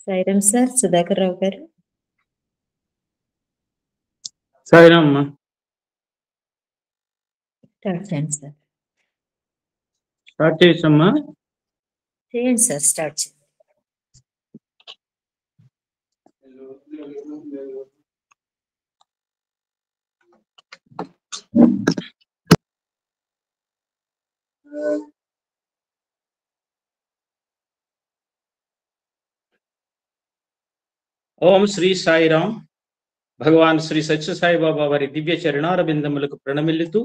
Sairam sir, Sudhakar రావు గారు. సాయిరామ్ అమ్మా. Start చేయండి సార్. స్టార్ట్ చేయొచ్చమ్మా? చేయండి సార్, స్టార్ట్ చేయండి. ఓం శ్రీ సాయిరామ్. భగవాన్ శ్రీ సత్య సాయిబాబా వారి దివ్య చరణార బిందములకు ప్రణమిల్లుతూ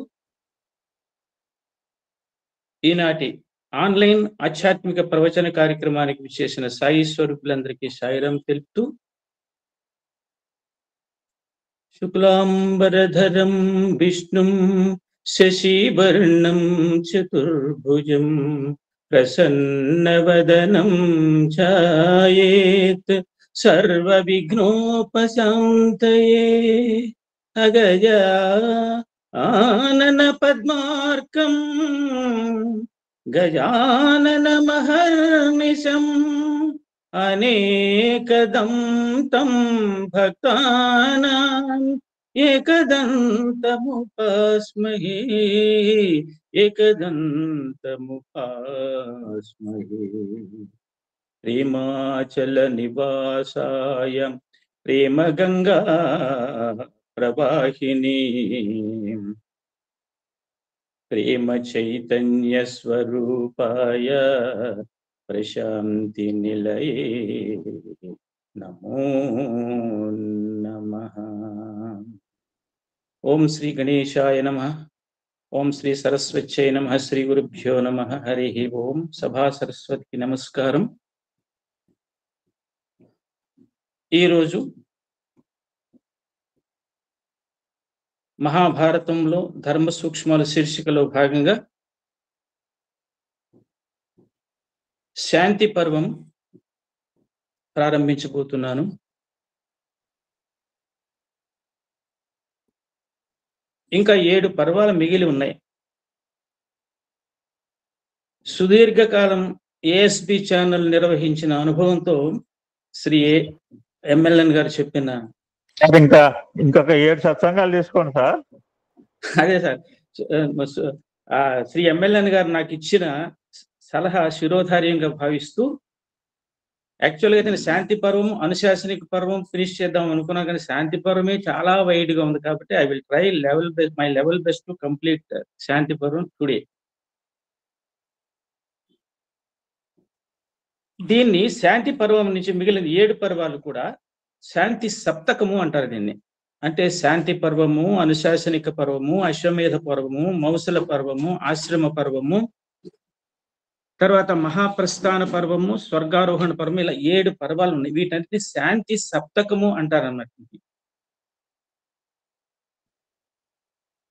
ఈనాటి ఆన్లైన్ ఆధ్యాత్మిక ప్రవచన కార్యక్రమానికి విచ్చేసిన సాయి స్వరూపులందరికీ సాయిరామ్ తెలుపుతూ, శుక్లాంబరధరం విష్ణుం శశివర్ణం చతుర్భుజం ప్రసన్నవదనం ఛాయేత్ సర్వ విఘ్నోపశాంతయే. అగజా ఆనన పద్మార్కం గజానన మహర్నిశం అనేకదం తం భక్తానాం ఏకదంతముపాస్మహే ఏకదంతముపాస్మహే. ప్రేమాచల నివాసాయ ప్రేమ గంగా ప్రవాహిని ప్రేమ చైతన్య స్వరూపాయ ప్రశాంతి నిలయే నమో నమః. ఓం శ్రీ గణేశాయ నమః. ఓం శ్రీ సరస్వత్యై నమః. శ్రీ గురుభ్యో నమః. హరి ఓం. సభా సరస్వతికి నమస్కారం. ఈరోజు మహాభారతంలో ధర్మ సూక్ష్మాల శీర్షికలో భాగంగా శాంతి పర్వం ప్రారంభించబోతున్నాను. ఇంకా 7 పర్వాలు మిగిలి ఉన్నాయి. సుదీర్ఘకాలం ఏఎస్బి ఛానల్ నిర్వహించిన అనుభవంతో శ్రీ ఎంఎల్ఎన్ గారు చెప్పిన ఇంకొక 7 సత్సంగాలు తీసుకోండి సార్. అదే సార్, శ్రీ ఎంఎల్ఎన్ గారు నాకు ఇచ్చిన సలహా శిరోధార్యంగా భావిస్తూ, యాక్చువల్గా నేను శాంతి పర్వం అనుశాసనిక పర్వం ఫినిష్ చేద్దాం అనుకున్నా, కానీ శాంతి పర్వమే చాలా వైడ్ గా ఉంది కాబట్టి I will try my level best to complete Shanti Parvam today. దీన్ని శాంతి పర్వం నుంచి మిగిలిన 7 పర్వాలు కూడా శాంతి సప్తకము అంటారు దీన్ని. అంటే శాంతి పర్వము, అనుశాసనిక పర్వము, అశ్వమేధ పర్వము, మౌసల పర్వము, ఆశ్రమ పర్వము, తర్వాత మహాప్రస్థాన పర్వము, స్వర్గారోహణ పర్వము, ఇలా 7 పర్వాలు ఉన్నాయి. వీటన్నిటిని శాంతి సప్తకము అంటారు అన్నట్టు.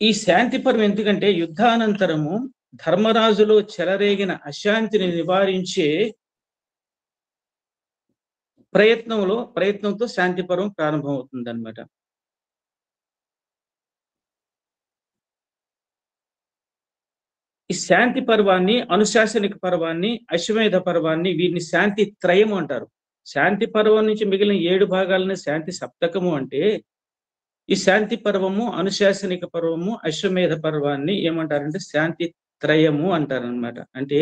ఈ శాంతి పర్వం ఎందుకంటే యుద్ధానంతరము ధర్మరాజులో చెలరేగిన అశాంతిని నివారించే ప్రయత్నంతో శాంతి పర్వం ప్రారంభమవుతుంది అన్నమాట. ఈ శాంతి పర్వాన్ని, అనుశాసనిక పర్వాన్ని, అశ్వమేధ పర్వాన్ని, వీటిని శాంతి త్రయము అంటారు. శాంతి పర్వం నుంచి మిగిలిన 7 భాగాలని శాంతి సప్తకము అంటే, ఈ శాంతి పర్వము, అనుశాసనిక పర్వము, అశ్వమేధ పర్వాన్ని ఏమంటారంటే శాంతి త్రయము అంటారనమాట. అంటే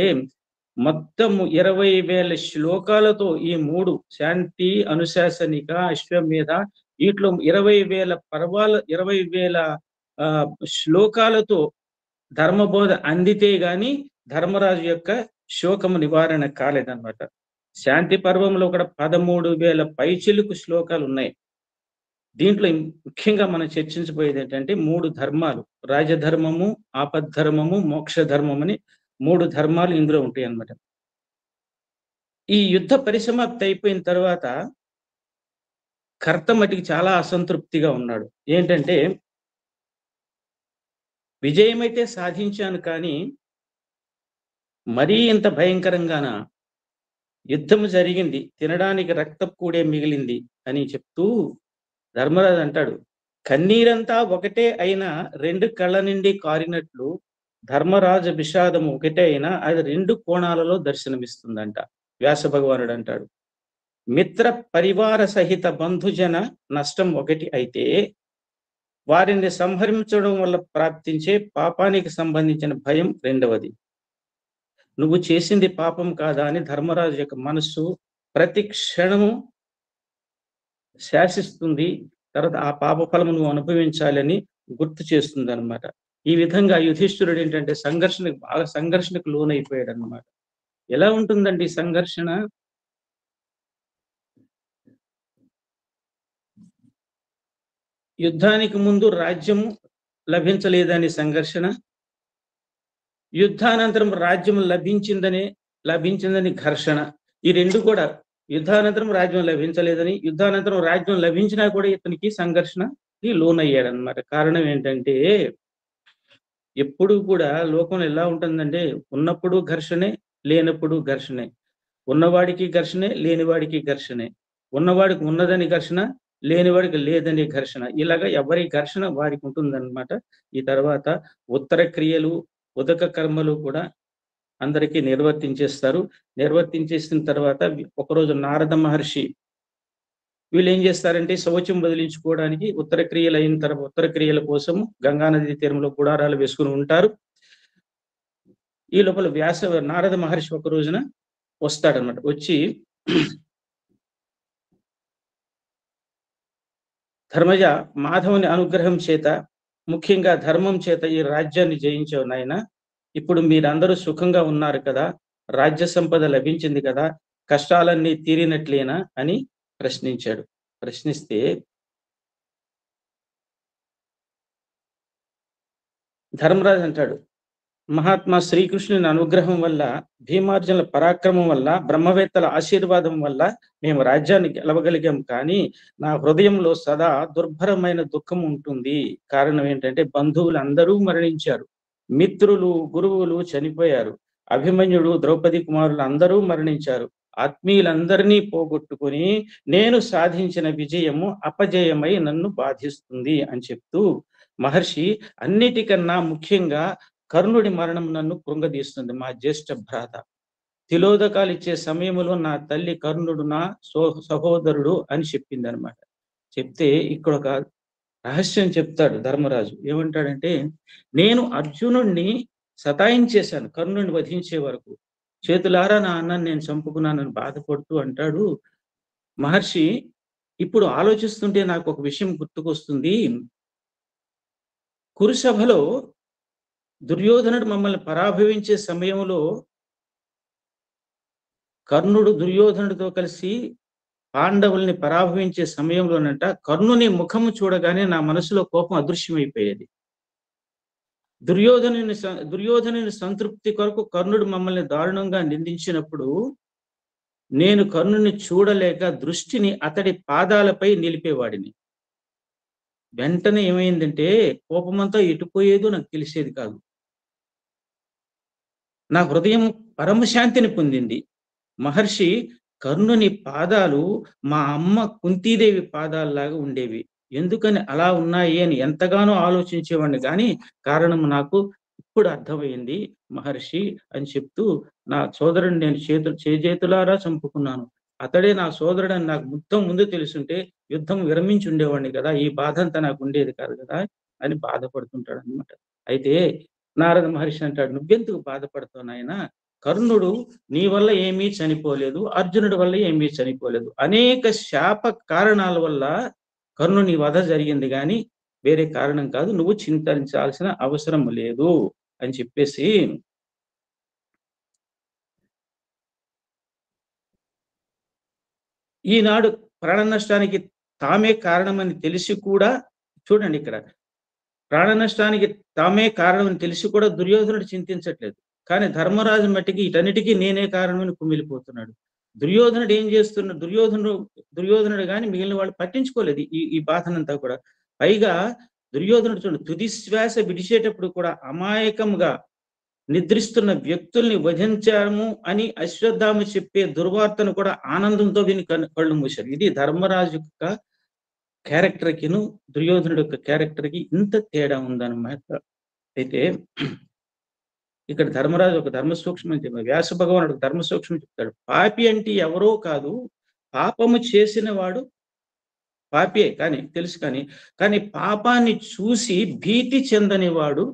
మొత్తము 20,000 శ్లోకాలతో ఈ 3 శాంతి, అనుశాసనిక, అశ్వమేధ, వీటిలో 20,000 పర్వాల 20,000 శ్లోకాలతో ధర్మబోధ అందితే గాని ధర్మరాజు యొక్క శోకము నివారణ కాలేదన్నమాట. శాంతి పర్వంలో కూడా 13,000 పైచిలుకు శ్లోకాలు ఉన్నాయి. దీంట్లో ముఖ్యంగా మనం చర్చించబోయేది ఏంటంటే 3 ధర్మాలు, రాజధర్మము, ఆపద్ధర్మము, మోక్ష ధర్మం అని 3 ధర్మాలు ఇందులో ఉంటాయి అన్నమాట. ఈ యుద్ధ పరిసమాప్తి అయిపోయిన తర్వాత కర్త మటికి చాలా అసంతృప్తిగా ఉన్నాడు. ఏంటంటే, విజయమైతే సాధించాను కానీ మరీ ఇంత భయంకరంగాన యుద్ధము జరిగింది, తినడానికి రక్తపు కూడే మిగిలింది అని చెప్తూ ధర్మరాజు అంటాడు, కన్నీరంతా ఒకటే అయినా రెండు కళ్ళ నుండి కారినట్లు ధర్మరాజు విషాదము ఒకటే అయినా అది రెండు కోణాలలో దర్శనమిస్తుందంట. వ్యాస భగవానుడు అంటాడు, మిత్ర పరివార సహిత బంధుజన నష్టం ఒకటి అయితే వారిని సంహరించడం వల్ల ప్రాప్తించే పాపానికి సంబంధించిన భయం రెండవది. నువ్వు చేసింది పాపం కాదా అని ధర్మరాజు యొక్క మనస్సు ప్రతి క్షణము శాసిస్తుంది. తర్వాత ఆ పాప ఫలము నువ్వు అనుభవించాలని గుర్తు చేస్తుంది అనమాట. ఈ విధంగా యుధిష్ఠిరుడు ఏంటంటే బాగా సంఘర్షణకు లోనైపోయాడు అనమాట. ఎలా ఉంటుందండి సంఘర్షణ? యుద్ధానికి ముందు రాజ్యము లభించలేదని సంఘర్షణ, యుద్ధానంతరం రాజ్యం లభించిందని ఘర్షణ. ఈ రెండు కూడా, యుద్ధానంతరం రాజ్యం లభించలేదని, యుద్ధానంతరం రాజ్యం లభించినా కూడా ఇతనికి సంఘర్షణకి లోనయ్యాడు అనమాట. కారణం ఏంటంటే ఎప్పుడు కూడా లోకంలో ఎలా ఉంటుందంటే ఉన్నప్పుడు ఘర్షణే, లేనప్పుడు ఘర్షణే, ఉన్నవాడికి ఘర్షణే, లేనివాడికి ఘర్షణే, ఉన్నవాడికి ఉన్నదని ఘర్షణ, లేనివాడికి లేదని ఘర్షణ. ఇలాగా ఎవరి ఘర్షణ వారికి ఉంటుందన్నమాట. ఈ తర్వాత ఉత్తర క్రియలు, ఉదక కర్మలు కూడా అందరికీ నిర్వర్తించేస్తారు. నిర్వర్తించేసిన తర్వాత ఒకరోజు నారద మహర్షి వీళ్ళు ఏం చేస్తారంటే శౌచం బదిలించుకోవడానికి ఉత్తర క్రియలు అయిన తర్వాత ఉత్తర క్రియల కోసం గంగానది తీరంలో గుడారాలు వేసుకుని ఉంటారు. ఈ లోపల నారద మహర్షి ఒక రోజున వస్తాడనమాట. వచ్చి ధర్మజ, మాధవుని అనుగ్రహం చేత, ముఖ్యంగా ధర్మం చేత ఈ రాజ్యాన్ని జయించావు నాయన. ఇప్పుడు మీరందరూ సుఖంగా ఉన్నారు కదా, రాజ్య సంపద లభించింది కదా, కష్టాలన్నీ తీరినట్లేనా అని ప్రశ్నించాడు. ప్రశ్నిస్తే ధర్మరాజు అంటాడు, మహాత్మా శ్రీకృష్ణుని అనుగ్రహం వల్ల, భీమార్జునుల పరాక్రమం వల్ల, బ్రహ్మవేత్తల ఆశీర్వాదం వల్ల మేము రాజ్యాన్ని గెలవగలిగాం. కానీ నా హృదయంలో సదా దుర్భరమైన దుఃఖం ఉంటుంది. కారణం ఏంటంటే బంధువులు అందరూ మరణించారు, మిత్రులు గురువులు చనిపోయారు, అభిమన్యుడు ద్రౌపది కుమారులు అందరూ మరణించారు, ఆత్మీయులందరినీ పోగొట్టుకుని నేను సాధించిన విజయము అపజయమై నన్ను బాధిస్తుంది అని చెప్తూ మహర్షి అన్నిటికన్నా ముఖ్యంగా కర్ణుడి మరణం నన్ను కృంగదీస్తుంది. మా జ్యేష్ఠ భ్రాత తిలోదకాలు ఇచ్చే సమయంలో నా తల్లి కర్ణుడు నా సహోదరుడు అని చెప్పింది అనమాట. చెప్తే ఇక్కడ ఒక రహస్యం చెప్తాడు ధర్మరాజు. ఏమంటాడంటే, నేను అర్జునుడిని సతాయించేశాను కర్ణుడిని వధించే వరకు, చేతులారా నా అన్నని నేను చంపుకున్నానని బాధపడుతూ అంటాడు. మహర్షి, ఇప్పుడు ఆలోచిస్తుంటే నాకు ఒక విషయం గుర్తుకొస్తుంది. కురుసభలో దుర్యోధనుడు మమ్మల్ని పరాభవించే సమయంలో కర్ణుడు దుర్యోధనుడితో కలిసి పాండవుల్ని పరాభవించే సమయంలోనంట కర్ణుని ముఖము చూడగానే నా మనసులో కోపం అదృశ్యమైపోయేది. దుర్యోధనుని సంతృప్తి కొరకు కర్ణుడు మమ్మల్ని దారుణంగా నిందించినప్పుడు నేను కర్ణుని చూడలేక దృష్టిని అతడి పాదాలపై నిలిపేవాడిని. వెంటనే ఏమైందంటే కోపమంతా ఎటుపోయేదో నాకు తెలిసేది కాదు. నా హృదయం పరమశాంతిని పొందింది. మహర్షి, కర్ణుని పాదాలు మా అమ్మ కుంతీదేవి పాదాల్లాగా ఉండేవి. ఎందుకని అలా ఉన్నాయి అని ఎంతగానో ఆలోచించేవాడిని, కానీ కారణం నాకు ఇప్పుడు అర్థమైంది మహర్షి అని చెప్తూ, నా సోదరుడిని నేను చేతులారా చంపుకున్నాను, అతడే నా సోదరుడని నాకు ముందు తెలుసుంటే యుద్ధం విరమించి ఉండేవాడిని కదా, ఈ బాధ అంతా నాకు ఉండేది కాదు కదా అని బాధపడుతుంటాడు అనమాట. అయితే నారద మహర్షి అంటాడు, నువ్వెందుకు బాధపడతావు నాయనా, కర్ణుడు నీ వల్ల ఏమీ చనిపోలేదు, అర్జునుడి వల్ల ఏమీ చనిపోలేదు, అనేక శాప కారణాల వల్ల కర్ణుని వధ జరిగింది, కానీ వేరే కారణం కాదు, నువ్వు చింతించాల్సిన అవసరం లేదు అని చెప్పేసి ఈనాడు ప్రాణ నష్టానికి తామే కారణమని తెలిసి కూడా, చూడండి ఇక్కడ, ప్రాణ నష్టానికి తామే కారణమని తెలిసి కూడా దుర్యోధనుడు చింతించట్లేదు, కానీ ధర్మరాజు మట్టికి ఇటన్నిటికీ నేనే కారణమని కుమిలిపోతున్నాడు. దుర్యోధనుడు ఏం చేస్తున్నాడు, దుర్యోధనుడు కానీ మిగిలిన వాళ్ళు పట్టించుకోలేదు ఈ బాధనంతా కూడా. పైగా దుర్యోధనుడు చూడండి, తుది శ్వాస విడిచేటప్పుడు కూడా అమాయకంగా నిద్రిస్తున్న వ్యక్తుల్ని వధించాము అని అశ్వత్థామ చెప్పే దుర్వార్తను కూడా ఆనందంతో విని కళ్ళు మూశారు. ఇది ధర్మరాజు యొక్క క్యారెక్టర్కిను దుర్యోధనుడు యొక్క క్యారెక్టర్కి ఇంత తేడా ఉందన్నమాట. అయితే ఇక్కడ ధర్మరాజు ఒక ధర్మ సూక్ష్మం చెప్పాడు. వ్యాస భగవానుడు ఒక ధర్మ సూక్ష్మం చెప్తాడు. పాపి అంటే ఎవరో కాదు, పాపము చేసిన వాడు పాపియే కానీ తెలుసు కానీ పాపాన్ని చూసి భీతి చెందని వాడు,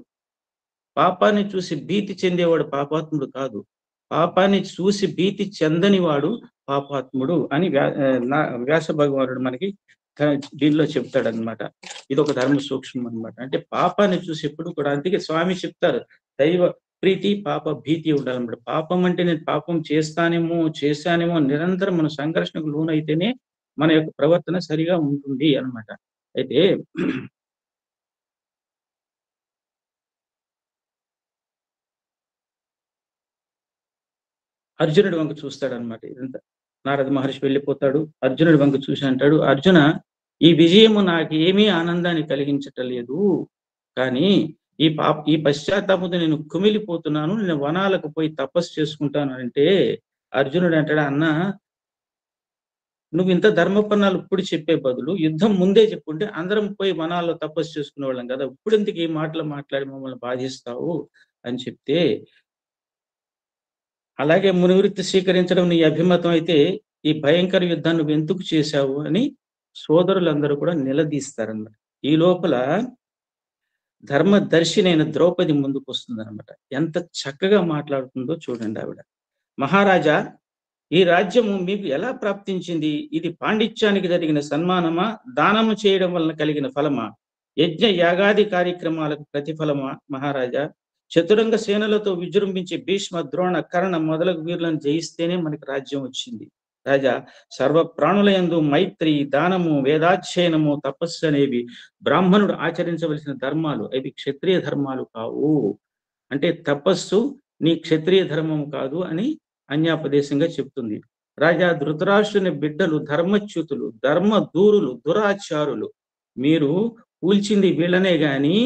పాపాన్ని చూసి భీతి చెందేవాడు పాపాత్ముడు కాదు. పాపాన్ని చూసి భీతి చెందని వాడు పాపాత్ముడు అని వ్యాస భగవానుడు మనకి దీనిలో చెప్తాడనమాట. ఇది ఒక ధర్మ సూక్ష్మం అనమాట. అంటే పాపాన్ని చూసి ఎప్పుడు కూడా, అందుకే స్వామి చెప్తారు దైవ ప్రీతి పాప భీతి ఉండాలన్నమాట. పాపం అంటే నేను పాపం చేశానేమో నిరంతరం మన సంఘర్షణకు లోనైతేనే మన యొక్క ప్రవర్తన సరిగా ఉంటుంది అన్నమాట. అయితే అర్జునుడి వంక చూస్తాడనమాట. ఇదంతా నారద మహర్షి వెళ్ళిపోతాడు. అర్జునుడి వంక చూసి అంటాడు, అర్జున, ఈ విజయము నాకు ఏమీ ఆనందాన్ని కలిగించటలేదు. కానీ ఈ పశ్చాత్తాపంతో నేను కుమిలిపోతున్నాను. నేను వనాలకు పోయి తపస్సు చేసుకుంటాను అంటే అర్జునుడు అంటాడు, అన్న, నువ్వు ఇంత ధర్మపన్నాలు ఇప్పుడు చెప్పే బదులు యుద్ధం ముందే చెప్పుంటే అందరం పోయి వనాల్లో తపస్సు చేసుకునే వాళ్ళం కదా, ఇప్పుడు ఎందుకు ఈ మాటలు మాట్లాడి మమ్మల్ని బాధిస్తావు అని చెప్తే, అలాగే మునివృత్తి స్వీకరించడం నీ అభిమతం అయితే ఈ భయంకర యుద్ధాన్ని నువ్వు ఎందుకు చేశావు అని సోదరులందరూ కూడా నిలదీస్తారన్నమాట. ఈ లోపల ధర్మదర్శినైన ద్రౌపది ముందుకు వస్తుందన్నమాట. ఎంత చక్కగా మాట్లాడుతుందో చూడండి ఆవిడ. మహారాజా, ఈ రాజ్యము మీకు ఎలా ప్రాప్తించింది? ఇది పాండిత్యానికి జరిగిన సన్మానమా, దానము చేయడం వలన కలిగిన ఫలమా, యజ్ఞ యాగాది కార్యక్రమాలకు ప్రతిఫలమా? మహారాజా, చతురంగ సేనలతో విజృంభించి భీష్మ, ద్రోణ, కర్ణ మొదలగు వీరులను జయిస్తేనే మనకి రాజ్యం వచ్చింది. రాజా, సర్వ ప్రాణులయందు మైత్రి, దానము, వేదాధ్యయనము, తపస్సు అనేవి బ్రాహ్మణుడు ఆచరించవలసిన ధర్మాలు. అవి క్షత్రియ ధర్మాలు కావు. అంటే తపస్సు నీ క్షత్రియ ధర్మం కాదు అని అన్యాపదేశంగా చెప్తుంది. రాజా, ధృతరాష్ట్రుని బిడ్డలు ధర్మచ్యుతులు, ధర్మ దూరులు, దురాచారులు. మీరు కూల్చింది వీళ్ళనే గాని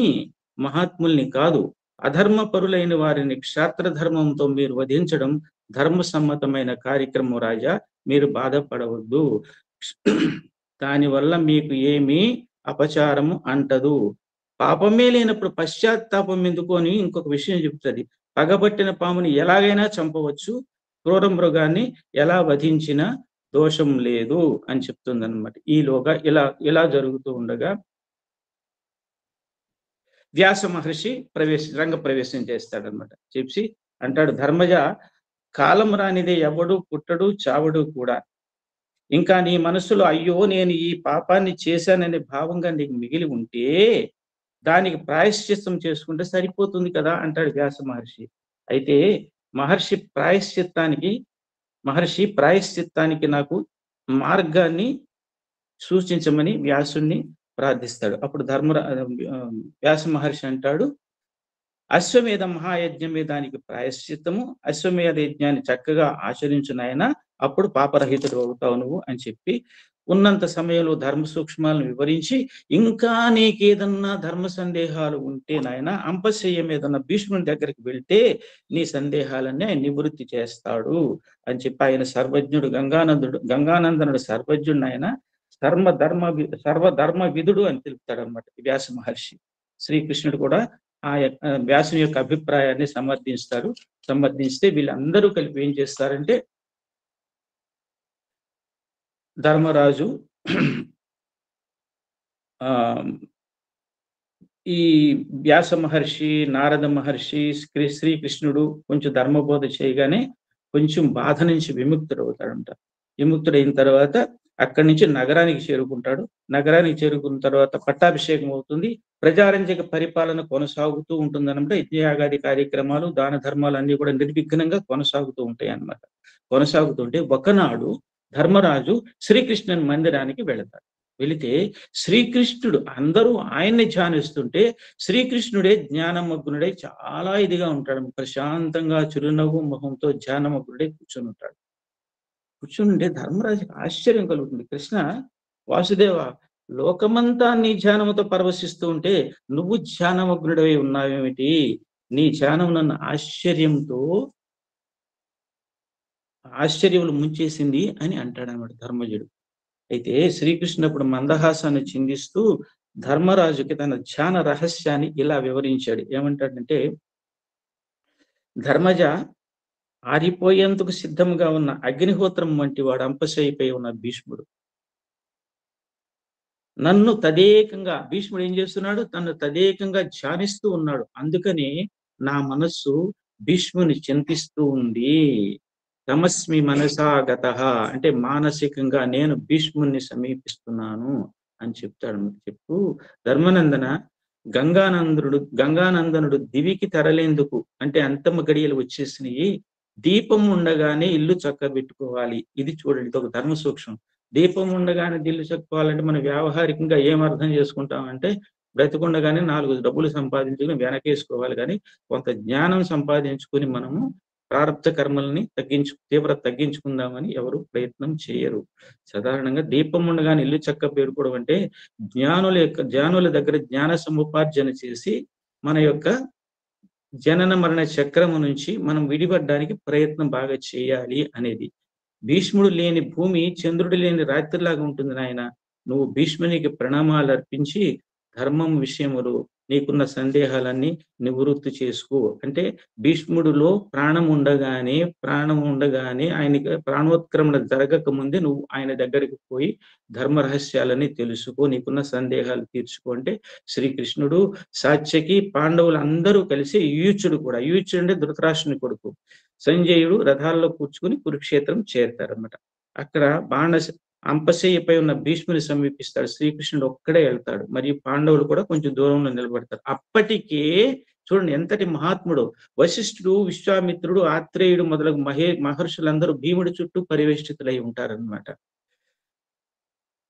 మహాత్ముల్ని కాదు. అధర్మ పరులైన వారిని క్షాత్ర ధర్మంతో మీరు వధించడం ధర్మసమ్మతమైన కార్యక్రమం. రాజా, మీరు బాధపడవద్దు. దానివల్ల మీకు ఏమీ అపచారము అంటదు. పాపమే లేనప్పుడు పశ్చాత్తాపం ఎందుకు అని ఇంకొక విషయం చెప్తుంది. పగబట్టిన పాముని ఎలాగైనా చంపవచ్చు, క్రూర మృగాన్ని ఎలా వధించినా దోషం లేదు అని చెప్తుంది అనమాట. ఈలోగా ఇలా జరుగుతూ ఉండగా వ్యాస మహర్షి రంగ ప్రవేశం చేస్తాడనమాట. చెప్పి అంటాడు, ధర్మజ, కాలం రానిదే ఎవడు పుట్టడు చావడు కూడా. ఇంకా నీ మనసులో అయ్యో నేను ఈ పాపాన్ని చేశాననే భావంగా నీకు మిగిలి ఉంటే దానికి ప్రాయశ్చిత్తం చేసుకుంటే సరిపోతుంది కదా అంటాడు వ్యాస మహర్షి. అయితే మహర్షి ప్రాయశ్చిత్తానికి నాకు మార్గాన్ని సూచించమని వ్యాసుణ్ణి ప్రార్థిస్తాడు. అప్పుడు వ్యాస మహర్షి అంటాడు, అశ్వమేధ మహాయజ్ఞమే దానికి ప్రాయశ్చిత్తము. అశ్వమేధ యజ్ఞాన్ని చక్కగా ఆచరించు నాయన, అప్పుడు పాపరహితుడు అవుతావు నువ్వు అని చెప్పి ఉన్నంత సమయంలో ధర్మ సూక్ష్మాలను వివరించి, ఇంకా నీకేదన్నా ధర్మ సందేహాలు ఉంటే నాయన అంపశయ్య మీద భీష్ముని దగ్గరికి వెళ్తే నీ సందేహాలన్నీ ఆయన నివృత్తి చేస్తాడు అని చెప్పి, ఆయన సర్వజ్ఞుడు, గంగానందనుడు సర్వజ్ఞుడు, ఆయన సర్వధర్మ విధుడు అని తెలుపుతాడు అనమాట వ్యాస మహర్షి. శ్రీకృష్ణుడు కూడా ఆ వ్యాసుని యొక్క అభిప్రాయాన్ని సమర్థిస్తే వీళ్ళందరూ కలిపి ఏం చేస్తారంటే, ధర్మరాజు ఈ వ్యాస మహర్షి, నారద మహర్షి, శ్రీకృష్ణుడు కొంచెం ధర్మబోధ చేయగానే కొంచెం బాధ నుంచి విముక్తుడవుతాడంట. విముక్తుడైన తర్వాత అక్కడి నుంచి నగరానికి చేరుకుంటాడు. నగరానికి చేరుకున్న తర్వాత పట్టాభిషేకం అవుతుంది. ప్రజారంజక పరిపాలన కొనసాగుతూ ఉంటుందన్నమాట. యజ్ఞయాగాది కార్యక్రమాలు, దాన ధర్మాలు అన్ని కూడా నిర్విఘ్నంగా కొనసాగుతూ ఉంటాయి అన్నమాట. కొనసాగుతుంటే ఒకనాడు ధర్మరాజు శ్రీకృష్ణుని మందిరానికి వెళతాడు. వెళితే శ్రీకృష్ణుడు, అందరూ ఆయన్ని ధ్యానిస్తుంటే శ్రీకృష్ణుడే జ్ఞానమగ్నుడై చాలా ఇదిగా ఉంటాడు. ప్రశాంతంగా చిరునవ్వు మొహంతో ధ్యానమగ్నుడై కూర్చొని ఉంటాడు. కూర్చుంటే ధర్మరాజుకి ఆశ్చర్యం కలుగుతుంది. కృష్ణ, వాసుదేవ, లోకమంతా నీ ధ్యానముతో పరవశిస్తూ ఉంటే నువ్వు ధ్యానమగ్నుడై ఉన్నావేమిటి? నీ ధ్యానం నన్ను ఆశ్చర్యములు ముంచేసింది అని అంటాడు అన్నమాట ధర్మజుడు. అయితే శ్రీకృష్ణుడు అప్పుడు మందహాసాన్ని చిందిస్తూ ధర్మరాజుకి తన ధ్యాన రహస్యాన్ని ఇలా వివరించాడు. ఏమంటాడంటే, ధర్మజ, ఆరిపోయేందుకు సిద్ధంగా ఉన్న అగ్నిహోత్రం వంటి వాడు అంపశయ్యపై ఉన్న భీష్ముడు. నన్ను తదేకంగా భీష్ముడు ఏం చేస్తున్నాడు? తను తదేకంగా ధ్యానిస్తూ ఉన్నాడు. అందుకని నా మనస్సు భీష్ముని చింతిస్తూ ఉంది. తమస్మి మనసాగతః అంటే మానసికంగా నేను భీష్ముని సమీపిస్తున్నాను అని చెప్తాడు. చెప్తూ ధర్మనందన, గంగానందనుడు దివికి తరలేందుకు అంటే అంతమ గడియలు వచ్చేసినాయి. దీపం ఉండగానే ఇల్లు చక్కబెట్టుకోవాలి. ఇది చూడండి, ఇది ఒక ధర్మ సూక్ష్మం. దీపం ఉండగానే ఇల్లు చక్కవాలంటే మనం వ్యావహారికంగా ఏం అర్థం చేసుకుంటామంటే, బ్రతికుండగానే 4 డబ్బులు సంపాదించుకుని వెనకేసుకోవాలి. కానీ కొంత జ్ఞానం సంపాదించుకుని మనము ప్రారబ్ధ కర్మల్ని తీవ్రత తగ్గించుకుందామని ఎవరు ప్రయత్నం చేయరు. సాధారణంగా దీపం ఉండగానే ఇల్లు చక్క పేరుకోవడం అంటే జ్ఞానుల దగ్గర జ్ఞాన సముపార్జన చేసి మన యొక్క జనన మరణ చక్రము నుంచి మనం విడిపడడానికి ప్రయత్నం బాగా చేయాలి అనేది. భీష్ముడు లేని భూమి చంద్రుడు లేని రాత్రిలాగా ఉంటుంది నాయన. నువ్వు భీష్మునికి ప్రణామాలు అర్పించి ధర్మం విషయములు నీకున్న సందేహాలన్నీ నివృత్తి చేసుకో అంటే, భీష్ముడిలో ప్రాణం ఉండగానే ఆయనకి ప్రాణోత్క్రమణ జరగక ముందే నువ్వు ఆయన దగ్గరికి పోయి ధర్మ రహస్యాలని తెలుసుకో, నీకున్న సందేహాలు తీర్చుకో అంటే, శ్రీకృష్ణుడు, సాత్యకి, పాండవులు అందరూ కలిసి యూచుడు అంటే ధృతరాష్ట్రుని కొడుకు సంజయుడు రథాల్లో కూర్చుకుని కురుక్షేత్రం చేరుతారన్నమాట. అక్కడ అంపశయ్యపై ఉన్న భీష్ముని సమీపిస్తాడు. శ్రీకృష్ణుడు ఒక్కడే వెళ్తాడు. మరియు పాండవులు కూడా కొంచెం దూరంలో నిలబడతారు. అప్పటికే చూడండి ఎంతటి మహాత్ముడు. వశిష్ఠుడు, విశ్వామిత్రుడు, ఆత్రేయుడు మొదలగు మహర్షులందరూ భీముడి చుట్టూ పరివేష్టితులై ఉంటారన్నమాట.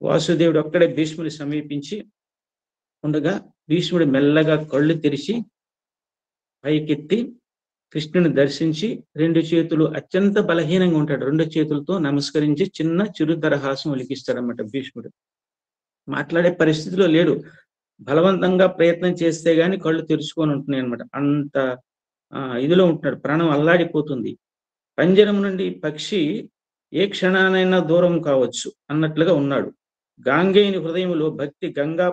వాసుదేవుడు ఒక్కడే భీష్ముని సమీపించి ఉండగా భీష్ముడు మెల్లగా కళ్ళు తెరిచి పైకెత్తి కృష్ణుని దర్శించి 2 చేతులు అత్యంత బలహీనంగా ఉంటాడు. 2 చేతులతో నమస్కరించి చిన్న చిరు దరహాసం ఒలికిస్తాడన్నమాట భీష్ముడు. మాట్లాడే పరిస్థితిలో లేడు. బలవంతంగా ప్రయత్నం చేస్తే గాని కళ్ళు తెరుచుకొని ఉంటున్నాయి అనమాట. అంత ఇదిలో ఉంటున్నాడు. ప్రాణం అల్లాడిపోతుంది. పంజరం నుండి పక్షి ఏ క్షణానైనా దూరం కావచ్చు అన్నట్లుగా ఉన్నాడు. గాంగేయుని హృదయంలో భక్తి గంగా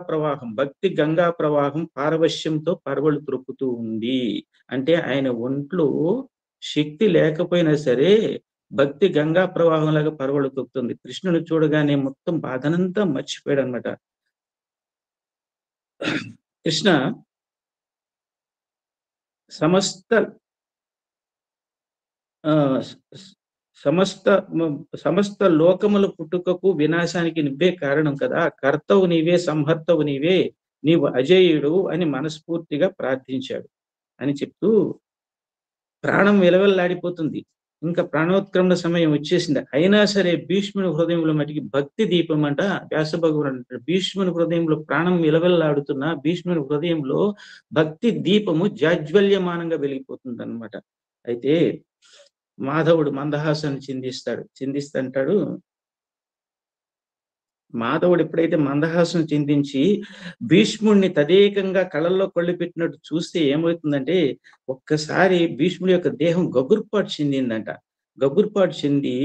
ప్రవాహం పారవశ్యంతో పరవళ్ళు త్రొక్కుతూ ఉంది. అంటే ఆయన ఒంట్లో శక్తి లేకపోయినా సరే భక్తి గంగా ప్రవాహం లాగా పరవళ్ళు తొక్కుతుంది. కృష్ణుని చూడగానే మొత్తం బాధనంతా మర్చిపోయాడు అనమాట. కృష్ణ సమస్త లోకముల పుట్టుకకు వినాశానికి నువ్వే కారణం కదా, కర్తవు నీవే, సంహర్తవు నీవే, నీవు అజేయుడు అని మనస్ఫూర్తిగా ప్రార్థించాడు అని చెప్తూ ప్రాణం విలవెల్లాడిపోతుంది. ఇంకా ప్రాణోత్క్రమణ సమయం వచ్చేసింది. అయినా సరే భీష్ముని హృదయంలో మటుకి భక్తి దీపం అంట. వ్యాస భగవానుడు అంటాడు, భీష్ముని హృదయంలో ప్రాణం విలవెల్లాడుతున్న భీష్ముని హృదయంలో భక్తి దీపము జాజ్వల్యమానంగా వెలిగిపోతుంది అన్నమాట. అయితే మాధవుడు మందహాసాన్ని చిందిస్తాడు. మాధవుడు ఎప్పుడైతే మందహాసం చిందించి భీష్ముడిని తదేకంగా కళ్ళల్లో కళ్ళు పెట్టినట్టు చూస్తే ఏమవుతుందంటే, ఒక్కసారి భీష్ముడి యొక్క దేహం గగుర్పాటు చెందిందంట. గగుర్పాటు చెంది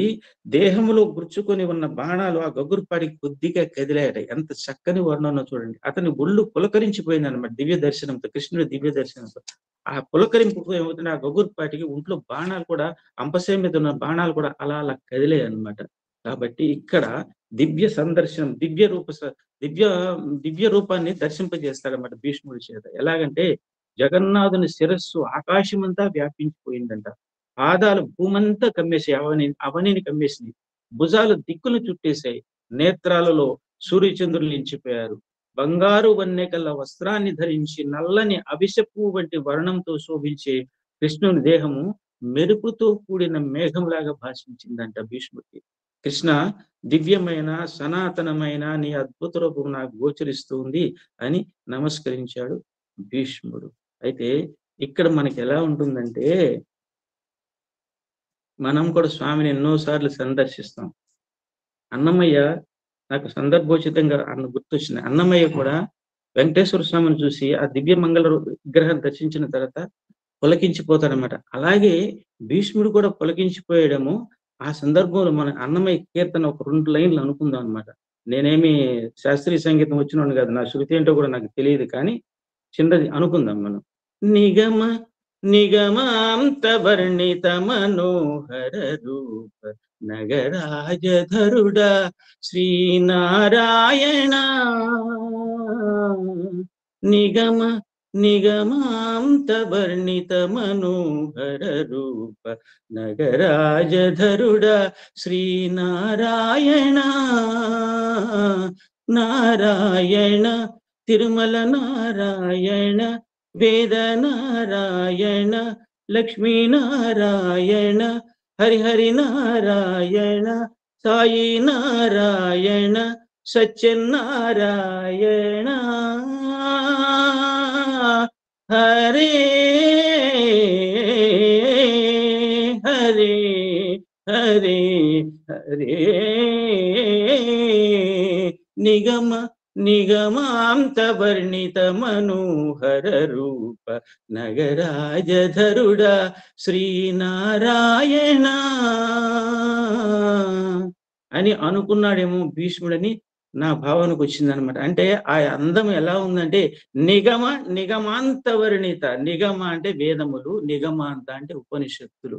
దేహంలో గుచ్చుకొని ఉన్న బాణాలు ఆ గగుర్పాటికి కొద్దిగా కదిలాయట. ఎంత చక్కని వర్ణన చూడండి. అతని ఒళ్ళు పులకరించిపోయింది అనమాట దివ్య దర్శనంతో, కృష్ణుడి దివ్య దర్శనంతో. ఆ పులకరింపుకు ఏమవుతుంది, ఆ గగుర్పాటికి ఒంట్లో బాణాలు కూడా, అంపశయ్య మీద ఉన్న బాణాలు కూడా అలా అలా కదిలాయి అనమాట. కాబట్టి ఇక్కడ దివ్య సందర్శనం, దివ్య రూపాన్ని దర్శింపజేస్తాడన్నమాట భీష్ముడి చేత. ఎలాగంటే, జగన్నాథుని శిరస్సు ఆకాశమంతా వ్యాపించిపోయిందంట. పాదాలు భూమంతా కమ్మేసాయి, అవనిని కమ్మేసింది. భుజాలు దిక్కులు చుట్టేశాయి. నేత్రాలలో సూర్యచంద్రులు నిలిచిపోయారు. బంగారు వన్నెకల్ల వస్త్రాన్ని ధరించి నల్లని అవిసెపు వంటి వర్ణంతో శోభించే కృష్ణుని దేహము మెరుపుతో కూడిన మేఘంలాగా భాషించిందంట భీష్ముడికి. కృష్ణ, దివ్యమైన సనాతనమైన నీ అద్భుత రూపం నాకు గోచరిస్తుంది అని నమస్కరించాడు భీష్ముడు. అయితే ఇక్కడ మనకి ఎలా ఉంటుందంటే, మనం కూడా స్వామిని ఎన్నోసార్లు సందర్శిస్తాం. అన్నమయ్య నాకు సందర్భోచితంగా గుర్తొచ్చింది. అన్నమయ్య కూడా వెంకటేశ్వర స్వామిని చూసి ఆ దివ్య మంగళ విగ్రహం దర్శించిన తర్వాత పులకించిపోతాడనమాట. అలాగే భీష్ముడు కూడా పులకించిపోయాడము. ఆ సందర్భంలో మన అన్నమయ్య కీర్తన ఒక 2 లైన్లు అనుకుందాం అనమాట. నేనేమి శాస్త్రీయ సంగీతం వచ్చినోడు కాదు. నా శృతి ఏంటో కూడా నాకు తెలియదు. కానీ చిన్నది అనుకుందాం మనం. నిగమ నిగమాంత వర్ణిత మనోహర రూప నగరాజధరుడ శ్రీనారాయణ. నిగమ నిగమాంత వర్ణిత మనోహర రూప నగరాజధరుడ శ్రీనారాయణ. నారాయణ తిరుమల నారాయణ వేద నారాయణ లక్ష్మీ నారాయణ హరిహరి నారాయణ సాయి నారాయణ సత్యనారాయణ. హరే హరే హరే హరే. నిగమ నిగమాంత వర్ణిత మనోహర రూప నగరాజధరుడ శ్రీనారాయణ అని అనుకున్నాడేమో భీష్ముడని నా భావనకు వచ్చిందనమాట. అంటే ఆ అందం ఎలా ఉందంటే నిగమ నిగమాంత వర్ణిత. నిగమ అంటే వేదములు, నిగమాంత అంటే ఉపనిషత్తులు.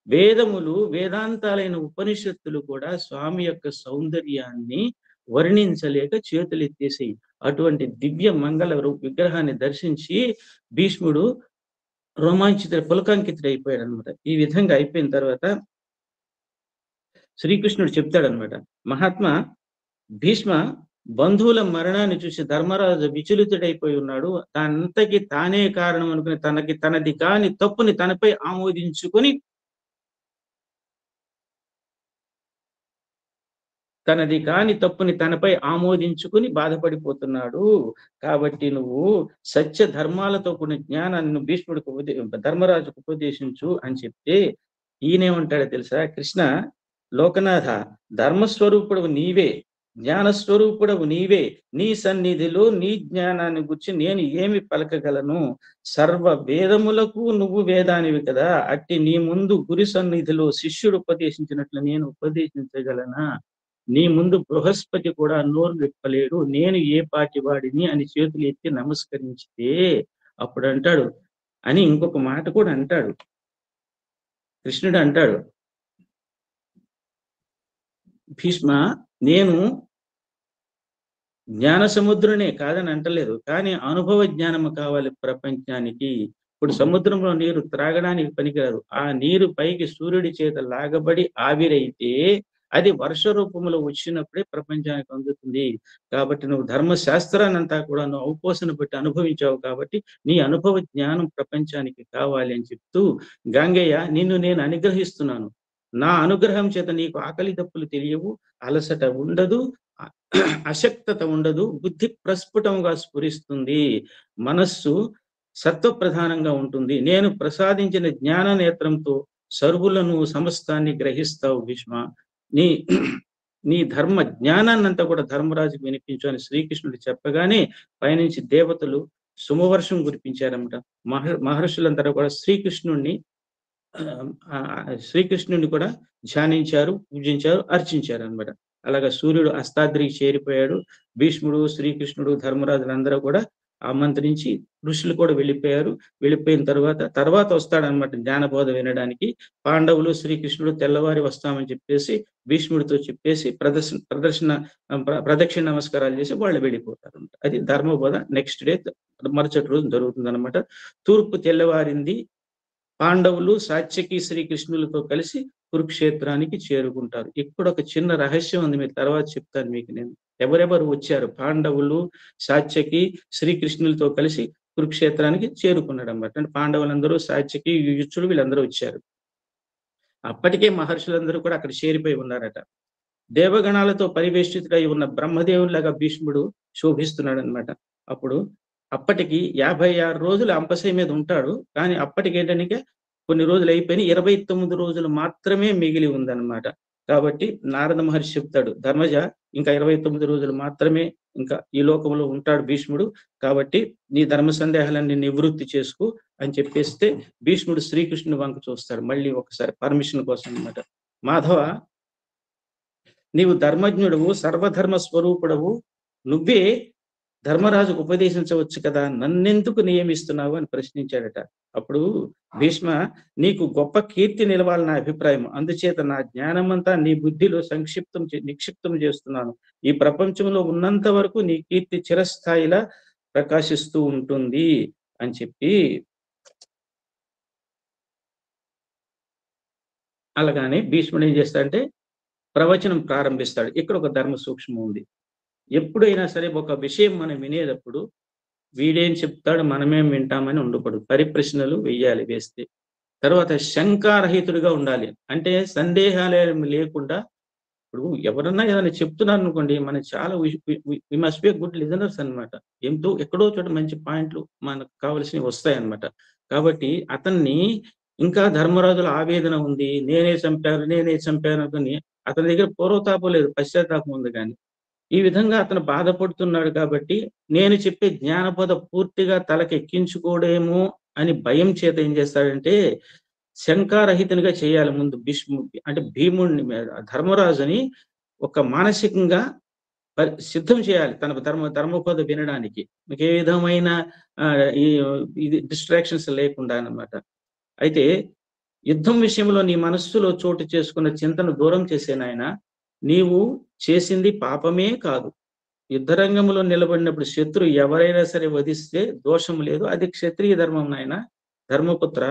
వేదములు వేదాంతాలైన ఉపనిషత్తులు కూడా స్వామి యొక్క సౌందర్యాన్ని వర్ణించలేక చేతులెత్తేసాయి. అటువంటి దివ్య మంగళ విగ్రహాన్ని దర్శించి భీష్ముడు పులకాంకితుడైపోయాడు అనమాట. ఈ విధంగా అయిపోయిన తర్వాత శ్రీకృష్ణుడు చెప్తాడనమాట, మహాత్మా భీష్మ బంధువుల మరణాన్ని చూసి ధర్మరాజు విచలితుడైపోయి ఉన్నాడు. దానంతకి తానే కారణం అనుకుని తనది కాని తప్పుని తనపై ఆమోదించుకొని బాధపడిపోతున్నాడు. కాబట్టి నువ్వు సత్య ధర్మాలతో కూడిన జ్ఞానాన్ని భీష్ముడికి ధర్మరాజుకు ఉపదేశించు అని చెప్తే ఈయనేమంటాడో తెలుసా? కృష్ణ లోకనాథ, ధర్మస్వరూపుడవు నీవే, జ్ఞానస్వరూపుడవు నీవే. నీ సన్నిధిలో నీ జ్ఞానాన్ని గురించి నేను ఏమి పలకగలను? సర్వ వేదములకు నువ్వు వేదానివి కదా. అట్టి నీ ముందు గురి సన్నిధిలో శిష్యుడు ఉపదేశించినట్లు నేను ఉపదేశించగలనా? నీ ముందు బృహస్పతి కూడా నోరు విప్పలేడు, నేను ఏ పాటి వాడిని అని చేతులు ఎత్తి నమస్కరించితే అప్పుడు అంటాడు అని ఇంకొక మాట కూడా అంటాడు. కృష్ణుడు అంటాడు, భీష్మ నేను జ్ఞాన సముద్రునే కాదని అంటలేదు, కానీ అనుభవ జ్ఞానము కావాలి ప్రపంచానికి. ఇప్పుడు సముద్రంలో నీరు త్రాగడానికి పనికిరాదు. ఆ నీరు పైకి సూర్యుడి చేత లాగబడి ఆవిరైతే అది వర్ష రూపంలో వచ్చినప్పుడే ప్రపంచానికి అందుతుంది. కాబట్టి నువ్వు ధర్మశాస్త్రాన్ని అంతా కూడా నువ్వు ఔపోసన పెట్టి అనుభవించావు కాబట్టి నీ అనుభవ జ్ఞానం ప్రపంచానికి కావాలి అని చెప్తూ, గంగయ్య నిన్ను నేను అనుగ్రహిస్తున్నాను. నా అనుగ్రహం చేత నీకు ఆకలి దప్పులు తెలియవు, అలసట ఉండదు, అశక్తత ఉండదు, బుద్ధి ప్రస్ఫుటంగా స్ఫురిస్తుంది, మనస్సు సత్వప్రధానంగా ఉంటుంది. నేను ప్రసాదించిన జ్ఞాన నేత్రంతో సర్వులను సమస్తాన్ని గ్రహిస్తావు భీష్మ. నీ ధర్మ జ్ఞానాన్నంతా కూడా ధర్మరాజుకు వినిపించు అని శ్రీకృష్ణుడు చెప్పగానే పైనుంచి దేవతలు సుమవర్షం కురిపించారన్నమాట. మహర్షులంతా కూడా శ్రీకృష్ణుడిని కూడా ధ్యానించారు, పూజించారు, అర్చించారు అనమాట. అలాగా సూర్యుడు అస్తాద్రికి చేరిపోయాడు. భీష్ముడు, శ్రీకృష్ణుడు, ధర్మరాజులందరూ కూడా ఆమంత్రించి ఋషులు కూడా వెళ్ళిపోయారు. వెళ్ళిపోయిన తర్వాత వస్తాడనమాట జ్ఞానబోధ వినడానికి. పాండవులు, శ్రీకృష్ణుడు తెల్లవారి వస్తామని చెప్పేసి భీష్ముడితో చెప్పేసి ప్రదక్షిణ నమస్కారాలు చేసి వాళ్ళు వెళ్ళిపోతారు. అది ధర్మబోధ నెక్స్ట్ డే, మరుసటి రోజు జరుగుతుంది అనమాట. తూర్పు తెల్లవారింది. పాండవులు సాత్యకి శ్రీకృష్ణులతో కలిసి కురుక్షేత్రానికి చేరుకుంటారు. ఇక్కడ ఒక చిన్న రహస్యం ఉంది, మీరు తర్వాత చెప్తాను మీకు నేను. ఎవరెవరు వచ్చారు? పాండవులు, సాత్యకి, శ్రీకృష్ణులతో కలిసి కురుక్షేత్రానికి చేరుకున్నాడు అన్నమాట. అంటే పాండవులందరూ, సాత్యకి, యుయుత్సుడు వీళ్ళందరూ వచ్చారు. అప్పటికే మహర్షులందరూ కూడా అక్కడ చేరిపోయి ఉన్నారట. దేవగణాలతో పరివేష్టితుడై ఉన్న బ్రహ్మదేవునిలాగా భీష్ముడు శోభిస్తున్నాడు అనమాట. అప్పటికి 56 రోజులు అంపశయ మీద ఉంటాడు. కానీ అప్పటికి ఏంటంటే కొన్ని రోజులు అయిపోయి 29 రోజులు మాత్రమే మిగిలి ఉందన్నమాట. కాబట్టి నారద మహర్షి చెప్తాడు, ధర్మజ ఇంకా 29 రోజులు మాత్రమే ఇంకా ఈ లోకంలో ఉంటాడు భీష్ముడు. కాబట్టి నీ ధర్మ సందేహాలన్నీ నివృత్తి చేసుకో అని చెప్పేస్తే భీష్ముడు శ్రీకృష్ణుని వంక చూస్తాడు మళ్ళీ ఒకసారి పర్మిషన్ కోసం అన్నమాట. మాధవ, నీవు ధర్మజ్ఞుడవు, సర్వధర్మ స్వరూపుడవు, నువ్వే ధర్మరాజుకు ఉపదేశించవచ్చు కదా, నన్నెందుకు నియమిస్తున్నావు అని ప్రశ్నించాడట. అప్పుడు భీష్మ, నీకు గొప్ప కీర్తి నిలవాలి నా అభిప్రాయం, అందుచేత నా జ్ఞానమంతా నీ బుద్ధిలో నిక్షిప్తం చేస్తున్నాను. ఈ ప్రపంచంలో ఉన్నంత వరకు నీ కీర్తి చిరస్థాయిలా ప్రకాశిస్తూ ఉంటుంది అని చెప్పి అలాగానే భీష్ముడు ఏం చేస్తాడంటే ప్రవచనం ప్రారంభిస్తాడు. ఇక్కడ ఒక ధర్మ సూక్ష్మం ఉంది. ఎప్పుడైనా సరే ఒక విషయం మనం వినేటప్పుడు వీడేం చెప్తాడు మనమేం వింటామని ఉండకూడదు. పరిప్రశ్నలు వేస్తే తర్వాత శంకారహితుడిగా ఉండాలి. అంటే సందేహాలు లేకుండా ఇప్పుడు ఎవరన్నా ఏదైనా చెప్తున్నారు అనుకోండి, మనం చాలా we must be good listeners అనమాట. ఎక్కడో చోట మంచి పాయింట్లు మనకు కావలసినవి వస్తాయన్నమాట. కాబట్టి అతన్ని ఇంకా ధర్మరాజుల ఆవేదన ఉంది, నేనే చంపాను అని అతని దగ్గర పూర్వతాపం లేదు, పశ్చాత్తాపం ఉంది. కానీ ఈ విధంగా అతను బాధపడుతున్నాడు కాబట్టి నేను చెప్పే జ్ఞానబోధ పూర్తిగా తలకెక్కించుకోడేమో అని భయం చేత ఏం చేస్తాడంటే శంకారహితునిగా చేయాలి. ముందు అంటే భీముడిని ధర్మరాజుని ఒక మానసికంగా సిద్ధం చేయాలి తన ధర్మబోధ వినడానికి. మీకు ఏ విధమైన ఇది డిస్ట్రాక్షన్స్ లేకుండా అన్నమాట. అయితే యుద్ధం విషయంలో నీ మనస్సులో చోటు చేసుకున్న చింతను దూరం చేసే నాయన, నీవు చేసింది పాపమే కాదు. యుద్ధరంగంలో నిలబడినప్పుడు శత్రు ఎవరైనా సరే వధిస్తే దోషం లేదు, అది క్షత్రియ ధర్మం నాయన. ధర్మపుత్ర,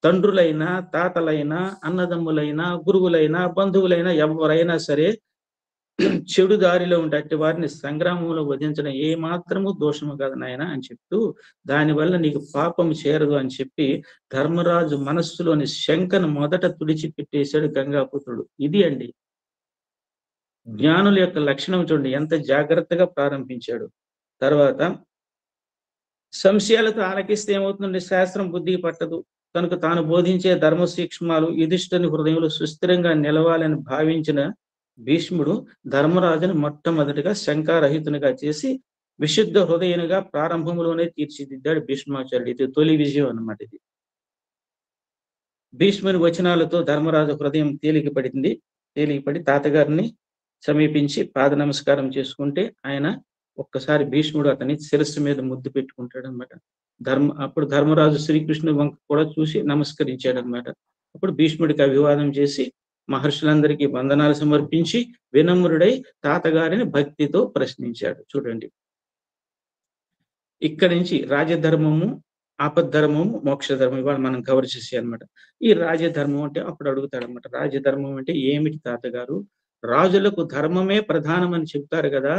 తండ్రులైనా, తాతలైనా, అన్నదమ్ములైనా, గురువులైనా, బంధువులైనా ఎవరైనా సరే చెడు దారిలో ఉంటే అట్టి వారిని సంగ్రామంలో వధించడం ఏ మాత్రము దోషము కాదు నాయన అని చెప్తూ, దానివల్ల నీకు పాపం చేరదు అని చెప్పి ధర్మరాజు మనస్సులోని శంకను మొదట తుడిచిపెట్టేశాడు గంగాపుత్రుడు. ఇది అండి జ్ఞానుల యొక్క లక్షణం. చూడండి ఎంత జాగ్రత్తగా ప్రారంభించాడు. తర్వాత సంశయాలతో ఆలకిస్తే ఏమవుతుందండి, శాస్త్రం బుద్ధికి పట్టదు కనుక తాను బోధించే ధర్మ సూక్ష్మాలు యుధిష్ఠుని హృదయంలో సుస్థిరంగా నిలవాలని భావించిన భీష్ముడు ధర్మరాజును మొట్టమొదటిగా శంకారహితునిగా చేసి విశుద్ధ హృదయునిగా ప్రారంభంలోనే తీర్చిదిద్దాడు భీష్మాచార్యుడు. ఇది తొలి విజయం అన్నమాట. ఇది భీష్ముని వచనాలతో ధర్మరాజు హృదయం తేలికపడి తాతగారిని సమీపించి పాద నమస్కారం చేసుకుంటే ఆయన ఒక్కసారి భీష్ముడు అతని శిరస్సు మీద ముద్దు పెట్టుకుంటాడు అనమాట. అప్పుడు ధర్మరాజు శ్రీకృష్ణుని వంక కూడా చూసి నమస్కరించాడు అనమాట. అప్పుడు భీష్ముడికి అభివాదం చేసి మహర్షులందరికీ వందనాలు సమర్పించి వినమ్రుడై తాతగారిని భక్తితో ప్రశ్నించాడు. చూడండి, ఇక్కడి నుంచి రాజధర్మము, ఆపద్ధర్మము, మోక్షధర్మం ఇవాళ మనం కవర్ చేసే అనమాట. ఈ రాజధర్మం అంటే అప్పుడు అడుగుతాడు అనమాట, రాజధర్మం అంటే ఏమిటి తాతగారు? రాజులకు ధర్మమే ప్రధానమని చెప్తారు కదా,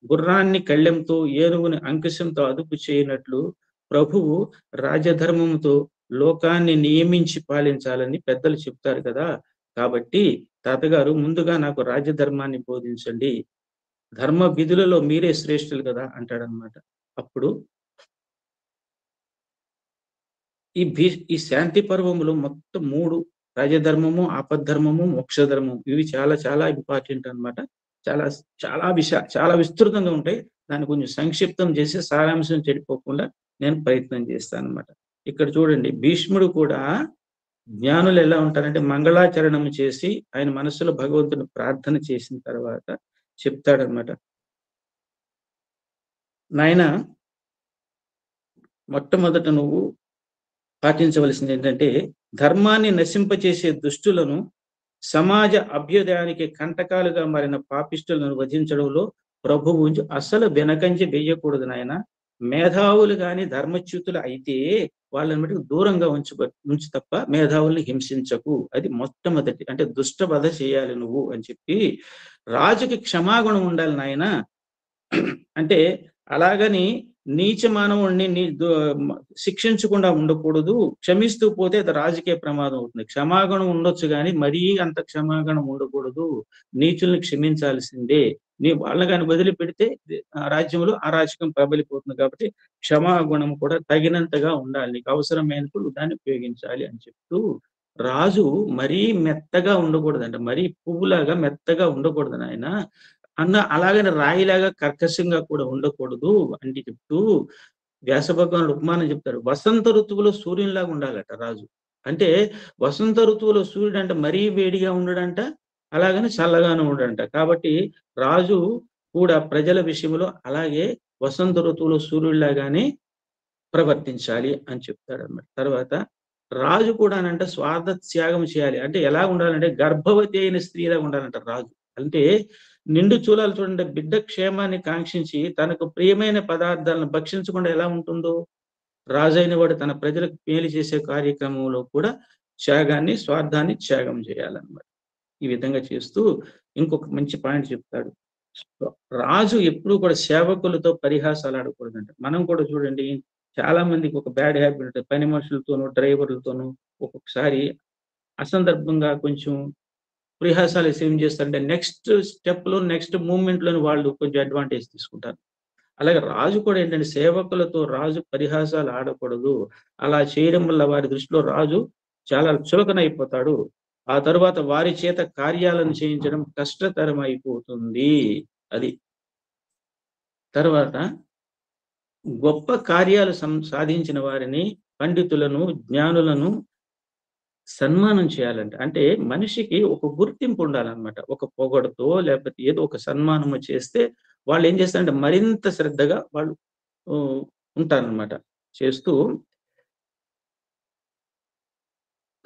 గుర్రాన్ని కళ్ళెంతో ఏనుగుని అంకుశంతో అదుపు చేయనట్లు ప్రభువు రాజధర్మంతో లోకాన్ని నియమించి పాలించాలని పెద్దలు చెప్తారు కదా. కాబట్టి తాతగారు ముందుగా నాకు రాజధర్మాన్ని బోధించండి, ధర్మ విధులలో మీరే శ్రేష్ఠులు కదా అంటాడనమాట. అప్పుడు ఈ శాంతి పర్వములో మొత్తం 3 రాజధర్మము, ఆపద్ధర్మము, మోక్షధర్మము ఇవి చాలా చాలా ఇంపార్టెంట్ అనమాట. చాలా విస్తృతంగా ఉంటాయి. దాన్ని కొంచెం సంక్షిప్తం చేసి సారాంశం చెడిపోకుండా నేను ప్రయత్నం చేస్తాను అనమాట. ఇక్కడ చూడండి, భీష్ముడు కూడా జ్ఞానులు ఎలా ఉంటారంటే మంగళాచరణం చేసి ఆయన మనసులో భగవంతుని ప్రార్థన చేసిన తర్వాత చెప్తాడనమాట, నాయన మొట్టమొదట నువ్వు పాటించవలసింది ఏంటంటే ధర్మాన్ని నశింపచేసే దుష్టులను, సమాజ అభ్యుదయానికి కంటకాలుగా మారిన పాపిష్టులను వధించడంలో ప్రభువు అసలు వెనకంచి వెయ్యకూడదు నాయన. మేధావులు కానీ ధర్మచ్యుతులు అయితే వాళ్ళని మటుకు దూరంగా ఉంచు తప్ప మేధావుల్ని హింసించకు. అది మొట్టమొదటి, అంటే దుష్ట వధ చేయాలి నువ్వు అని చెప్పి. రాజుకి క్షమాగుణం ఉండాలి నాయన. అంటే అలాగని నీచ మానవుడిని శిక్షించకుండా ఉండకూడదు, క్షమిస్తూ పోతే అది రాజకీయ ప్రమాదం అవుతుంది. క్షమాగుణం ఉండొచ్చు కానీ మరీ అంత క్షమాగుణం ఉండకూడదు, నీచుల్ని క్షమించాల్సిందే. నీ వాళ్ళని కానీ వదిలిపెడితే రాజ్యంలో అరాచకం ప్రబలిపోతుంది. కాబట్టి క్షమాగుణం కూడా తగినంతగా ఉండాలి, నీకు అవసరమైనప్పుడు దాన్ని ఉపయోగించాలి అని చెప్తూ, రాజు మరీ మెత్తగా ఉండకూడదంట, మరీ పువ్వులాగా మెత్తగా ఉండకూడదు నాయన అలాగని రాయిలాగా కర్కశంగా కూడా ఉండకూడదు అని చెప్తూ వ్యాస భగవానుడు ఉపమానం చెప్తారు. వసంత ఋతువులో సూర్యునిలాగా ఉండాలట రాజు. అంటే వసంత ఋతువులో సూర్యుడు అంటే మరీ వేడిగా ఉండడంట, అలాగని చల్లగాను ఉండంట. కాబట్టి రాజు కూడా ప్రజల విషయంలో అలాగే వసంత ఋతువులో సూర్యుడిలాగానే ప్రవర్తించాలి అని చెప్తాడన్నమాట. తర్వాత రాజు కూడానంట స్వార్థ త్యాగం చేయాలి. అంటే ఎలా ఉండాలంటే గర్భవతి అయిన స్త్రీలాగా ఉండాలంట రాజు. అంటే నిండు చూలాలు చూడండి, బిడ్డ క్షేమాన్ని కాంక్షించి తనకు ప్రియమైన పదార్థాలను భక్షించకుండా ఎలా ఉంటుందో, రాజైన వాడు తన ప్రజలకు మేలు చేసే కార్యక్రమంలో కూడా స్వార్థాన్ని త్యాగం చేయాలన్నమాట. ఈ విధంగా చేస్తూ ఇంకొక మంచి పాయింట్ చెప్తాడు. రాజు ఎప్పుడు కూడా సేవకులతో పరిహాసాలు ఆడకూడదంట. మనం కూడా చూడండి, చాలా మందికి ఒక బ్యాడ్ హ్యాబిట్ ఉంటుంది. పని మనుషులతోనూ, డ్రైవర్లతోనూ ఒక్కొక్కసారి అసందర్భంగా కొంచెం పరిహాసాలు ఏం చేస్తారంటే నెక్స్ట్ స్టెప్‌లో, నెక్స్ట్ మూవ్‌మెంట్‌లోని వాళ్ళు కొంచెం అడ్వాంటేజ్ తీసుకుంటారు. అలాగే రాజు కూడా ఏంటంటే సేవకులతో రాజు పరిహాసాలు ఆడకూడదు. అలా చేయడం వల్ల వారి దృష్టిలో రాజు చాలా చులకనైపోతాడు. ఆ తరువాత వారి చేత కార్యాలను చేయించడం కష్టతరం అయిపోతుంది. అది. తర్వాత గొప్ప కార్యాలు సాధించిన వారిని, పండితులను, జ్ఞానులను సన్మానం చేయాలంట. అంటే మనిషికి ఒక గుర్తింపు ఉండాలన్నమాట. ఒక పొగడుతో లేకపోతే ఏదో ఒక సన్మానము చేస్తే వాళ్ళు ఏం చేస్తారంటే మరింత శ్రద్ధగా వాళ్ళు ఉంటారన్నమాట. చేస్తూ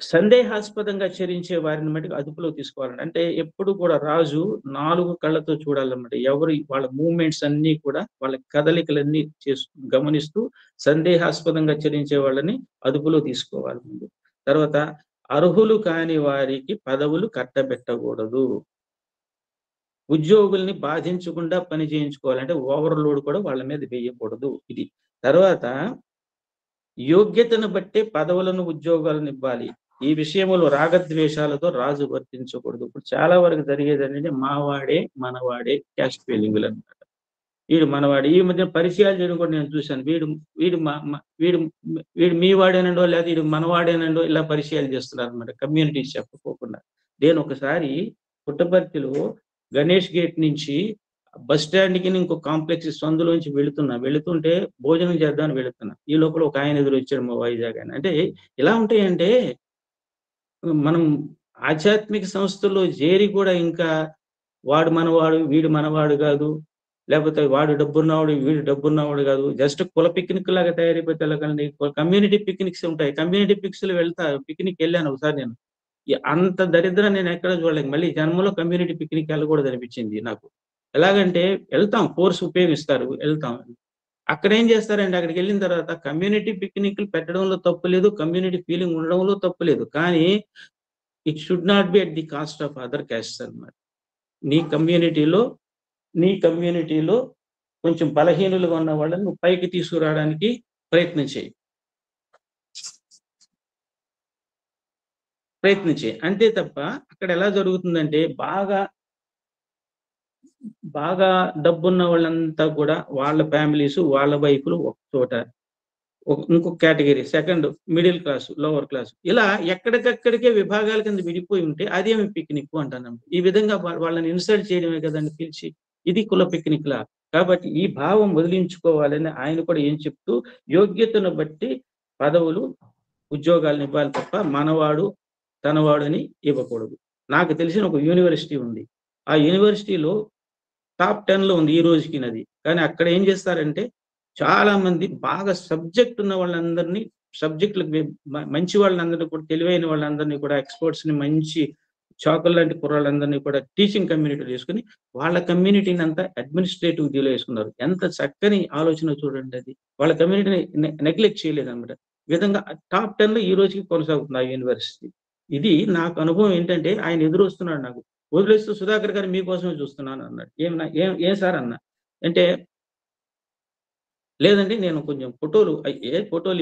సందేహాస్పదంగా చరించే వారిని మటుకు అదుపులో తీసుకోవాలండి. అంటే ఎప్పుడు కూడా రాజు 4 కళ్ళతో చూడాలన్నమాట. ఎవరు వాళ్ళ మూవ్‌మెంట్స్ అన్నీ కూడా, వాళ్ళ కదలికలన్నీ గమనిస్తూ సందేహాస్పదంగా చరించే వాళ్ళని అదుపులో తీసుకోవాలి ముందు. తర్వాత అర్హులు కాని వారికి పదవులు కట్టబెట్టకూడదు. ఉద్యోగుల్ని బాధించకుండా పని చేయించుకోవాలంటే ఓవర్‌లోడ్ కూడా వాళ్ళ మీద వేయకూడదు. ఇది. తర్వాత యోగ్యతను బట్టే పదవులను, ఉద్యోగాలను ఇవ్వాలి. ఈ విషయంలో రాగద్వేషాలతో రాజు వర్తించకూడదు. ఇప్పుడు చాలా వరకు జరిగేదేంటంటే మావాడే, మనవాడే క్యాస్ట్ ఫీలింగులన్నమాట. వీడు మనవాడు. ఈ మధ్య పరిచయాలు చేయడం కూడా నేను చూశాను. వీడు వీడు మ మ వీడు వీడు మీ వాడేనండో లేదా వీడు మనవాడేనండో ఇలా పరిచయాలు చేస్తున్నారన్నమాట. కమ్యూనిటీస్ చెప్పుకోకుండా. నేను ఒకసారి పుట్టపర్తిలో గణేష్ గేట్ నుంచి బస్ స్టాండ్‌కి ఇంకో కాంప్లెక్స్ సందులోంచి వెళుతుంటే భోజనం చేద్దామని వెళుతున్నా. ఈ లోపల ఒక ఆయన ఎదురొచ్చాడు మా వైజాగ్ ఆయన. అంటే ఎలా ఉంటాయంటే మనం ఆధ్యాత్మిక సంస్థల్లో చేరి కూడా ఇంకా వాడు మనవాడు, వీడు మనవాడు కాదు. లేకపోతే వాడు డబ్బున్నవాడు, వీడు డబ్బున్నవాడు కాదు. జస్ట్ కుల పిక్నిక్ లాగా తయారైపోతే ఎలాగండి? కమ్యూనిటీ పిక్నిక్స్ ఉంటాయి. కమ్యూనిటీ పిక్నిక్ వెళ్ళాను ఒకసారి నేను. అంత దరిద్రం నేను ఎక్కడ చూడలేదు. మళ్ళీ జన్మలో కమ్యూనిటీ పిక్నిక్ వెళ్ళకూడదు అనిపించింది నాకు. ఎలాగంటే వెళ్తాం, ఫోర్స్ ఉపయోగిస్తారు, వెళ్తాం. అక్కడేం చేస్తారంటే అక్కడికెళ్ళిన తర్వాత కమ్యూనిటీ పిక్నిక్‌లు పెట్టడంలో తప్పు లేదు. కమ్యూనిటీ ఫీలింగ్ ఉండడంలో తప్పు లేదు. కానీ it should not be at the cost of other costs అన్నమాట. నీ కమ్యూనిటీలో కొంచెం బలహీనులుగా ఉన్న వాళ్ళని నువ్వు పైకి తీసుకురావడానికి ప్రయత్నం చేయి. అంతే తప్ప అక్కడ ఎలా జరుగుతుందంటే బాగా డబ్బున్న వాళ్ళంతా కూడా వాళ్ళ ఫ్యామిలీస్, వాళ్ళ వైఫ్‌లు ఒక చోట. ఇంకొక category second middle class, lower class ఇలా ఎక్కడికక్కడికే విభాగాల కింద విడిపోయి ఉంటే అదేమి పిక్నిక్ అంటాను. ఈ విధంగా వాళ్ళని ఇన్సల్ట్ చేయడమే కదండి పిలిచి. ఇది కుల పిక్నిక్‌లా. కాబట్టి ఈ భావం వదిలించుకోవాలని ఆయన కూడా ఏం చెప్తూ యోగ్యతను బట్టి పదవులు, ఉద్యోగాలను ఇవ్వాలి తప్ప మనవాడు, తనవాడు అని ఇవ్వకూడదు. నాకు తెలిసిన ఒక యూనివర్సిటీ ఉంది. ఆ యూనివర్సిటీలో టాప్ 10లో ఉంది ఈ రోజుకినది. కానీ అక్కడ ఏం చేస్తారంటే చాలా మంది బాగా సబ్జెక్ట్ ఉన్న వాళ్ళందరినీ, సబ్జెక్ట్‌లకి మంచి వాళ్ళందరినీ కూడా, తెలివైన వాళ్ళందరినీ కూడా, ఎక్స్‌పర్ట్స్‌ని మంచి చాకుల్లాంటి కుర్రాళ్ళందరినీ కూడా టీచింగ్ కమ్యూనిటీలో చేసుకొని వాళ్ళ కమ్యూనిటీని అంతా అడ్మినిస్ట్రేటివ్ దీనిలో వేసుకున్నారు. ఎంత చక్కని ఆలోచన చూడండి అది. వాళ్ళ కమ్యూనిటీని నెగ్లెక్ట్ చేయలేదన్నమాట. ఈ విధంగా టాప్ 10లో ఈ రోజుకి కొనసాగుతుంది ఆ యూనివర్సిటీ. ఇది నాకు అనుభవం ఏంటంటే ఆయన ఎదురొస్తున్నాడు నాకు. వదిలేస్తూ సుధాకర్ గారు మీకోసమే చూస్తున్నాను అన్నాడు. ఏం సార్ అన్నా. అంటే లేదండి నేను కొంచెం ఫోటోలు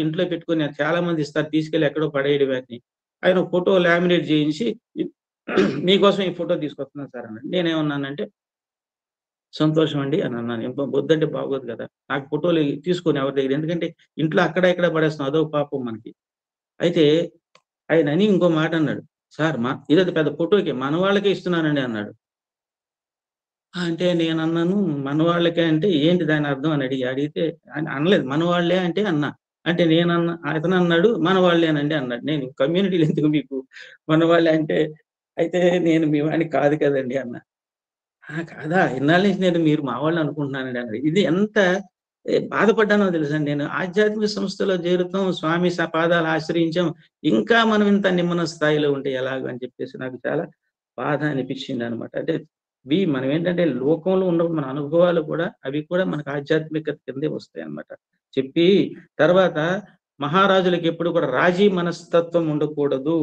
ఇంట్లో పెట్టుకొని చాలా మంది ఇస్తారు, తీసుకెళ్ళి ఎక్కడో పడేయడం వాటిని. ఆయన ఫోటో లామినేట్ చేయించి మీకోసం ఈ ఫోటో తీసుకొస్తున్నాను సార్ అన్నాడు. నేనేమన్నానంటే సంతోషం అండి అని అన్నాను. వద్దంటే బాగోదు కదా! నాకు ఫోటోలు తీసుకోను ఎవరి దగ్గర. ఎందుకంటే ఇంట్లో అక్కడ ఇక్కడ పడేస్తున్నాం. అదో పాపం మనకి. అయితే ఆయన అని ఇంకో మాట అన్నాడు. సార్ ఇదైతే పెద్ద ఫోటోకి మన వాళ్ళకే ఇస్తున్నానండి అన్నాడు. అంటే నేనన్నాను మనవాళ్ళకే అంటే ఏంటి దాని అర్థం అని అడిగితే అనలేదు. మనవాళ్ళే అంటే అన్నా. అంటే అతనన్నాడు మనవాళ్ళేనండి అన్నాడు. నేను కమ్యూనిటీలో ఎందుకు మీకు మనవాళ్ళే అంటే అయితే నేను మీ వాడిని కాదు కదండి అన్న. కాదా ఇన్నాళ్ళ నుంచి నేను మీరు మా వాళ్ళు అనుకుంటున్నానండి అన్నాడు. ఇది ఎంత బాధపడ్డానో తెలుసండి. నేను ఆధ్యాత్మిక సంస్థలో చేరుతాం, స్వామి పాదాలు ఆశ్రయించాం. ఇంకా మనం ఇంత నిమ్మన స్థాయిలో ఉంటే ఎలాగో అని చెప్పేసి నాకు చాలా బాధ అనిపించింది అనమాట. అంటే మనం ఏంటంటే లోకంలో ఉన్నప్పుడు మన అనుభవాలు కూడా అవి కూడా మనకు ఆధ్యాత్మికత కిందే వస్తాయన్నమాట. చెప్పి తర్వాత మహారాజులకి ఎప్పుడు కూడా రాజీ మనస్తత్వం ఉండకూడదు.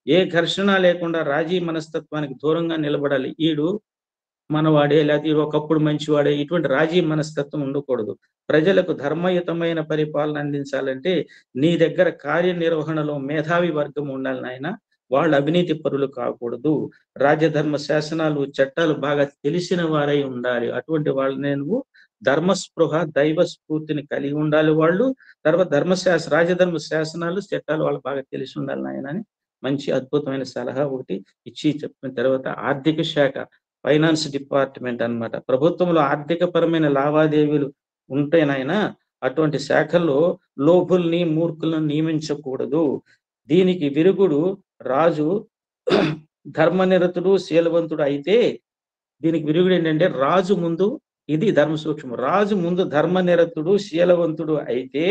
ఏ ఘర్షణ లేకుండా రాజీ మనస్తత్వానికి దూరంగా నిలబడాలి. ఈడు మనవాడే లేకపోతే ఒకప్పుడు మంచివాడే ఇటువంటి రాజీ మనస్తత్వం ఉండకూడదు. ప్రజలకు ధర్మయుతమైన పరిపాలన అందించాలంటే నీ దగ్గర కార్యనిర్వహణలో మేధావి వర్గం ఉండాలి నాయన. వాళ్ళు అవినీతి పరులు కాకూడదు. రాజధర్మ శాసనాలు చట్టాలు బాగా తెలిసిన వారై ఉండాలి. అటువంటి వాళ్ళని నువ్వు ధర్మస్పృహ దైవ స్ఫూర్తిని కలిగి ఉండాలి వాళ్ళు. తర్వాత రాజధర్మ శాసనాలు చట్టాలు వాళ్ళు బాగా తెలిసి ఉండాలి నాయన అని మంచి అద్భుతమైన సలహా ఒకటి ఇచ్చి చెప్పిన తర్వాత ఆర్థిక శాఖ ఫైనాన్స్ డిపార్ట్మెంట్ అన్నమాట. ప్రభుత్వంలో ఆర్థిక పరమైన లావాదేవీలు ఉంటేనైనా అటువంటి శాఖల్లో లోభుల్ని మూర్ఖులను నియమించకూడదు. దీనికి విరుగుడు రాజు ధర్మనిరతుడు శీలవంతుడు అయితే దీనికి విరుగుడు ఏంటంటే రాజు ముందు ఇది ధర్మ సూక్ష్మం. రాజు ముందు ధర్మనిరతుడు శీలవంతుడు అయితే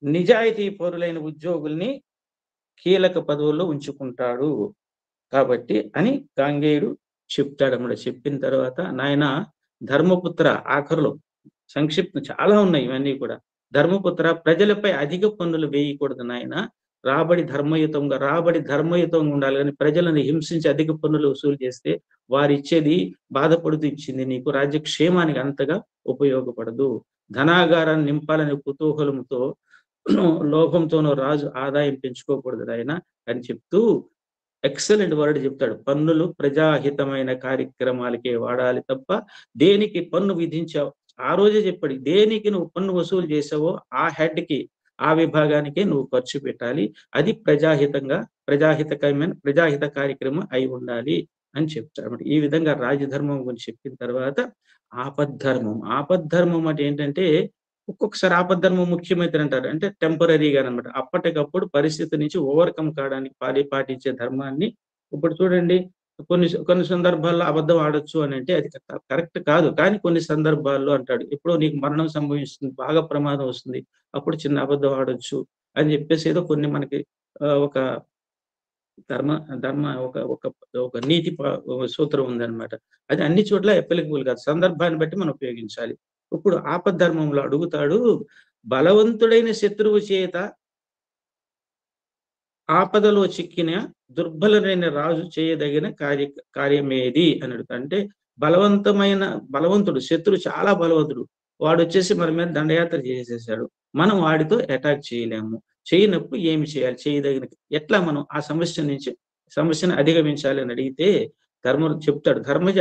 నిజాయితీ పరులైన ఉద్యోగుల్ని కీలక పదవుల్లో ఉంచుకుంటాడు కాబట్టి అని గాంగేయుడు చెప్తాడన్నమాట. చెప్పిన తర్వాత నాయన ధర్మపుత్ర ఆఖరులో సంక్షిప్తం చాలా ఉన్నాయి ఇవన్నీ కూడా. ధర్మపుత్ర ప్రజలపై అధిక పన్నులు వేయకూడదు నాయన. రాబడి ధర్మయుతంగా ఉండాలి కానీ ప్రజలను హింసించి అధిక పన్నులు వసూలు చేస్తే వారిచ్చేది బాధపడుతూ ఇచ్చింది నీకు రాజ్యక్షేమానికి అంతగా ఉపయోగపడదు. ధనాగారాన్ని నింపాలనే కుతూహలంతో లోభంతోనో రాజు ఆదాయం పెంచుకోకూడదు నాయన అని చెప్తూ ఎక్సలెంట్ వర్డ్ చెప్తాడు. పన్నులు ప్రజాహితమైన కార్యక్రమాలకే వాడాలి తప్ప దేనికి పన్ను విధించావు ఆ రోజే చెప్పాడు. దేనికి నువ్వు పన్ను వసూలు చేసావో ఆ హెడ్ కి ఆ విభాగానికే నువ్వు ఖర్చు పెట్టాలి. అది ప్రజాహిత కార్యక్రమం అయి ఉండాలి అని చెప్తాడు. ఈ విధంగా రాజధర్మం గురించి చెప్పిన తర్వాత ఆపద్ధర్మం అంటే ఏంటంటే ఒక్కొక్కసారి ఆపద్ధర్మం ముఖ్యమైతే అంటారు. అంటే టెంపరీగా అనమాట. అప్పటికప్పుడు పరిస్థితి నుంచి ఓవర్కమ్ కావడానికి పాటించే ధర్మాన్ని ఇప్పుడు చూడండి కొన్ని సందర్భాల్లో అబద్ధం ఆడొచ్చు అని అంటే అది కరెక్ట్ కాదు. కానీ కొన్ని సందర్భాల్లో అంటాడు ఎప్పుడో నీకు మరణం సంభవిస్తుంది, బాగా ప్రమాదం వస్తుంది, అప్పుడు చిన్న అబద్ధం ఆడొచ్చు అని చెప్పేసి ఏదో కొన్ని మనకి ఒక ఒక నీతి సూత్రం ఉందన్నమాట. అది అన్ని చోట్ల అప్లికబుల్ కాదు. సందర్భాన్ని బట్టి మనం ఉపయోగించాలి. ఇప్పుడు ఆపద్ధర్మంలో అడుగుతాడు, బలవంతుడైన శత్రువు చేత ఆపదలో చిక్కిన దుర్బలుడైన రాజు చేయదగిన కార్యమేది అని అడుగుతాడు. అంటే బలవంతుడు శత్రువు చాలా బలవంతుడు, వాడు వచ్చేసి మన మీద దండయాత్ర చేసేసాడు, మనం వాడితో అటాక్ చేయలేము. చేయనప్పుడు ఏమి చేయాలి, చేయదగిన ఎట్లా మనం ఆ సమస్యను అధిగమించాలి అని అడిగితే చెప్తాడు. ధర్మజ,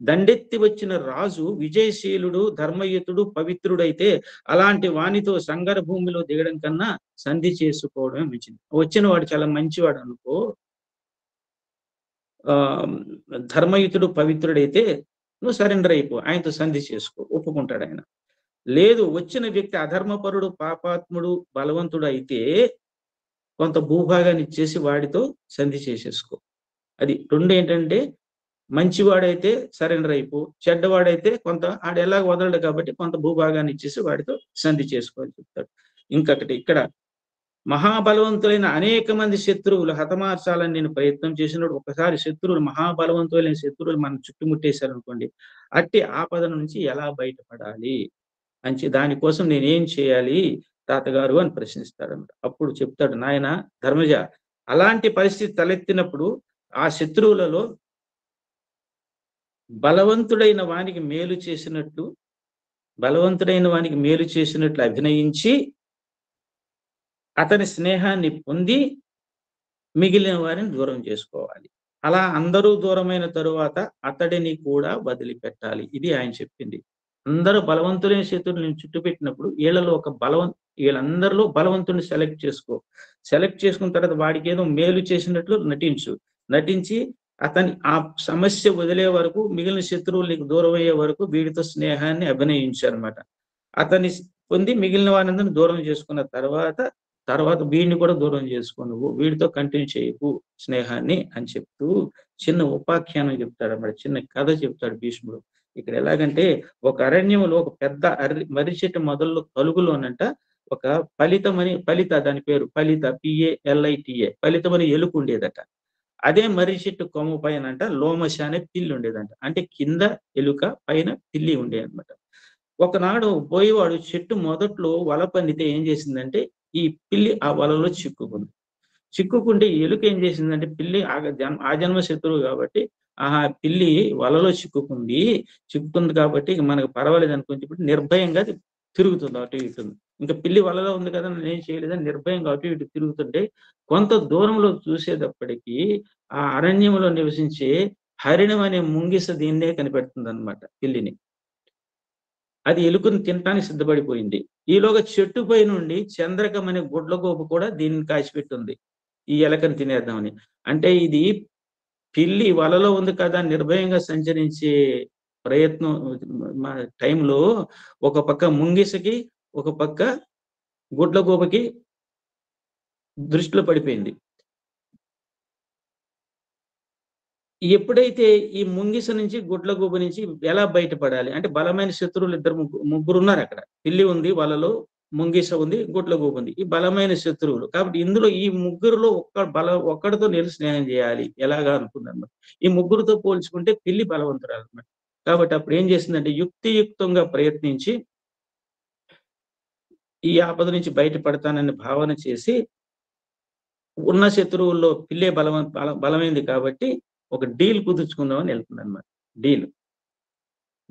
దండెత్తి వచ్చిన రాజు విజయశీలుడు ధర్మయుతుడు పవిత్రుడైతే అలాంటి వానితో సంగర భూమిలో దిగడం కన్నా సంధి చేసుకోవడమే మంచిది. వచ్చిన వాడు చాలా మంచివాడు అనుకో, ధర్మయుతుడు పవిత్రుడైతే నువ్వు సరెండర్ అయిపో, ఆయనతో సంధి చేసుకో, ఒప్పుకుంటాడు ఆయన. లేదు వచ్చిన వ్యక్తి అధర్మపరుడు పాపాత్ముడు బలవంతుడు అయితే కొంత భూభాగాన్ని ఇచ్చేసి వాడితో సంధి చేసేసుకో. అది రెండు ఏంటంటే మంచివాడైతే సరెండర్ అయిపో, చెడ్డవాడైతే కొంత ఆడు ఎలాగ వదలడు కాబట్టి కొంత భూభాగాన్ని ఇచ్చేసి వాడితో సంధి చేసుకోవాలని చెప్తాడు. ఇంకొకటి ఇక్కడ మహాబలవంతులైన అనేక మంది శత్రువులు హతమార్చాలని నేను ప్రయత్నం చేసినప్పుడు ఒకసారి మహాబలవంతులైన శత్రువులు మనం చుట్టుముట్టేశారు అనుకోండి, అట్టి ఆపద నుంచి ఎలా బయటపడాలి దానికోసం నేనేం చేయాలి తాతగారు అని ప్రశ్నిస్తాడన్నమాట. అప్పుడు చెప్తాడు, నాయన ధర్మజ, అలాంటి పరిస్థితి తలెత్తినప్పుడు ఆ శత్రువులలో బలవంతుడైన వానికి మేలు చేసినట్లు అభినయించి అతని స్నేహాన్ని పొంది మిగిలిన వారిని దూరం చేసుకోవాలి. అలా అందరూ దూరమైన తరువాత అతడిని కూడా వదిలిపెట్టాలి. ఇది ఆయన చెప్పింది. అందరూ బలవంతులైన శత్రువులను చుట్టుపెట్టినప్పుడు వీళ్ళందరిలో బలవంతుని సెలెక్ట్ చేసుకున్న తర్వాత వాడికి ఏదో మేలు చేసినట్లు నటించి అతని ఆ సమస్య వదిలే వరకు, మిగిలిన శత్రువులు నీకు దూరం అయ్యే వరకు వీడితో స్నేహాన్ని అభినయించారన్నమాట. అతని పొంది మిగిలిన వారందరిని దూరం చేసుకున్న తర్వాత తర్వాత వీడిని కూడా దూరం చేసుకో, నువ్వు వీడితో కంటిన్యూ చేయకు స్నేహాన్ని అని చెప్తూ చిన్న ఉపాఖ్యానం చెప్తాడు అన్నమాట, చిన్న కథ చెప్తాడు భీష్ముడు. ఇక్కడ ఎలాగంటే ఒక అరణ్యంలో ఒక పెద్ద మర్రి చెట్టు మొదల్లో కలుగులోనంట ఒక ఫలిత దాని పేరు ఫలిత PALITA ఫలితమని ఎలుక ఉండేదట. అదే మర్రి చెట్టు కొమ్మ పైన అంట లోమశ అనే పిల్లి ఉండేదంట. అంటే కింద ఎలుక పైన పిల్లి ఉండేది అనమాట. ఒకనాడు బోయేవాడు చెట్టు మొదట్లో వల పన్నితే ఏం చేసిందంటే ఈ పిల్లి ఆ వలలో చిక్కుకుంటే ఎలుక ఏం చేసిందంటే పిల్లి ఆ జన్మ శత్రువు కాబట్టి పిల్లి వలలో చిక్కుకుంది కాబట్టి మనకు పర్వాలేదు అనుకుని చెప్పి నిర్భయంగా తిరుగుతుంది, అటు ఇటు. ఇంకా పిల్లి వలలో ఉంది కదా, నేనేం చేయలేదని నిర్భయంగా అటు ఇటు తిరుగుతుంటే కొంత దూరంలో చూసేటప్పటికీ ఆ అరణ్యంలో నివసించే హరిణం అనే ముంగిస దీన్నే కనిపెడుతుంది అనమాట పిల్లిని. అది ఎలుకను తినటానికి సిద్ధపడిపోయింది. ఈలోగా చెట్టుపై నుండి చంద్రకం అనే గుడ్లగోపు కూడా దీన్ని కాసిపెట్టింది ఈ ఎలకను తినేద్దామని. అంటే ఇది పిల్లి వలలో ఉంది కదా నిర్భయంగా సంచరించే ప్రయత్నం టైంలో ఒక పక్క ముంగిసకి ఒక పక్క గుడ్లగోపకి దృష్టిలో పడిపోయింది. ఎప్పుడైతే ఈ ముంగిస నుంచి గుడ్లగూబ నుంచి ఎలా బయటపడాలి అంటే బలమైన శత్రువులు ముగ్గురు ఉన్నారు అక్కడ. పిల్లి ఉంది వలలో, ముంగిస ఉంది, గుడ్లగూబ ఉంది. ఈ బలమైన శత్రువులు కాబట్టి ఇందులో ఈ ముగ్గురులో ఒక్కడితో నేను స్నేహం చేయాలి ఎలాగా అనుకుందన్నమాట. ఈ ముగ్గురుతో పోల్చుకుంటే పిల్లి బలవంతురాలు అన్నమాట. కాబట్టి అప్పుడు ఏం చేసిందంటే యుక్తియుక్తంగా ప్రయత్నించి ఈ ఆపద నుంచి బయటపడతానని భావన చేసి ఉన్న శత్రువుల్లో పిల్లే బలమైంది కాబట్టి ఒక డీల్ కుదుర్చుకుందామని వెళ్తుంది అనమాట. డీల్.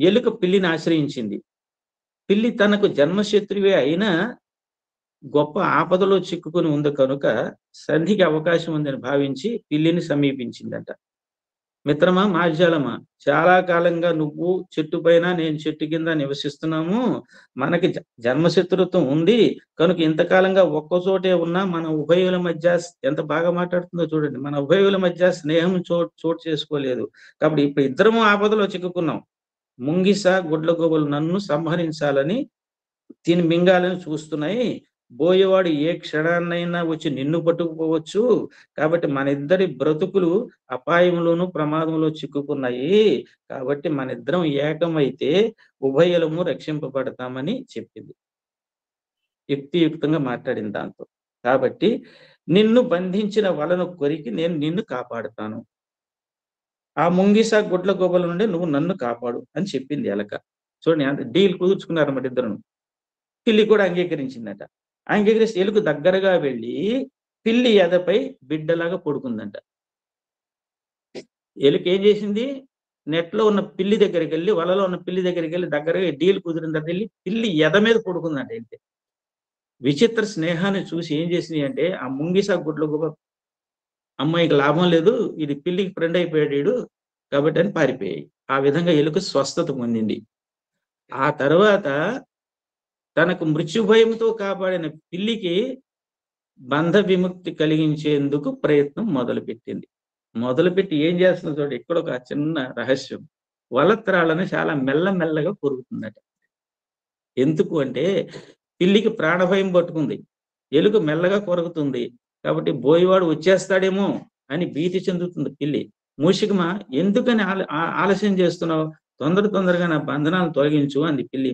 ఎలుక పిల్లిని ఆశ్రయించింది. పిల్లి తనకు జన్మశత్రువే అయినా గొప్ప ఆపదలో చిక్కుకుని ఉంది కనుక సంధికి అవకాశం ఉందని భావించి పిల్లిని సమీపించిందట. మిత్రమా, మాల్యాలమా, చాలా కాలంగా నువ్వు చెట్టు పైన నేను చెట్టు కింద నివసిస్తున్నాము. మనకి జన్మశత్రుత్వం ఉంది కనుక ఇంతకాలంగా ఒక్కచోటే ఉన్నా మన ఉభయుల మధ్య ఎంత బాగా మాట్లాడుతుందో చూడండి. మన ఉభయుల మధ్య స్నేహం చోటు చేసుకోలేదు కాబట్టి ఇప్పుడు ఇద్దరము ఆపదలో చిక్కుకున్నాం. ముంగిస గుడ్లగూబలు నన్ను సంహరించాలని తిని మింగాలని చూస్తున్నాయి. బోయేవాడు ఏ క్షణాన్నైనా వచ్చి నిన్ను పట్టుకుపోవచ్చు కాబట్టి మన ఇద్దరి బ్రతుకులు అపాయంలోనూ ప్రమాదంలో చిక్కుకున్నాయి కాబట్టి మన ఇద్దరం ఏకమైతే ఉభయలము రక్షింపబడతామని చెప్పింది. యుక్తియుక్తంగా మాట్లాడింది దాంతో. కాబట్టి నిన్ను బంధించిన వలను కొరికి నేను నిన్ను కాపాడుతాను. ఆ ముంగిస గుడ్లగూబల నుండి నువ్వు నన్ను కాపాడు అని చెప్పింది ఎలక. చూడండి, డీల్ కుదుర్చుకున్నారన్నమాట ఇద్దరు. పిల్లి కూడా అంగీకరించిందట. అంగీకరిస్తే ఎలుక దగ్గరగా వెళ్ళి పిల్లి ఎదపై బిడ్డలాగా పడుకుందంట. ఎలుక ఏం చేసింది, నెట్లో ఉన్న పిల్లి దగ్గరికి వెళ్ళి వలలో ఉన్న పిల్లి దగ్గరికి వెళ్ళి దగ్గరగా డీల్ కుదిరిన తర్వాత వెళ్ళి పిల్లి ఎద మీద పడుకుందంట. అయితే విచిత్ర స్నేహాన్ని చూసి ఏం చేసింది అంటే ఆ ముంగిస గుడ్లగూబ అమ్మాయికి లాభం లేదు, ఇది పిల్లికి ఫ్రెండ్ అయిపోయాడు కాబట్టి అని పారిపోయాయి. ఆ విధంగా ఎలుక స్వస్థత పొందింది. ఆ తర్వాత తనకు మృత్యు భయంతో కాపాడిన పిల్లికి బంధ విముక్తి కలిగించేందుకు ప్రయత్నం మొదలుపెట్టి ఏం చేస్తుంది చూడండి, ఇక్కడ ఒక చిన్న రహస్యం. వలత్రాలను చాలా మెల్లమెల్లగా కొరుకుతుందట. ఎందుకు అంటే పిల్లికి ప్రాణభయం పట్టుకుంది, ఎలుక మెల్లగా కొరుకుతుంది కాబట్టి బోయేవాడు వచ్చేస్తాడేమో అని భీతి చెందుతుంది పిల్లి. మూషికమా, ఎందుకని ఆలస్యం చేస్తున్నావు, తొందరగా నా బంధనాలను తొలగించు అంది పిల్లి.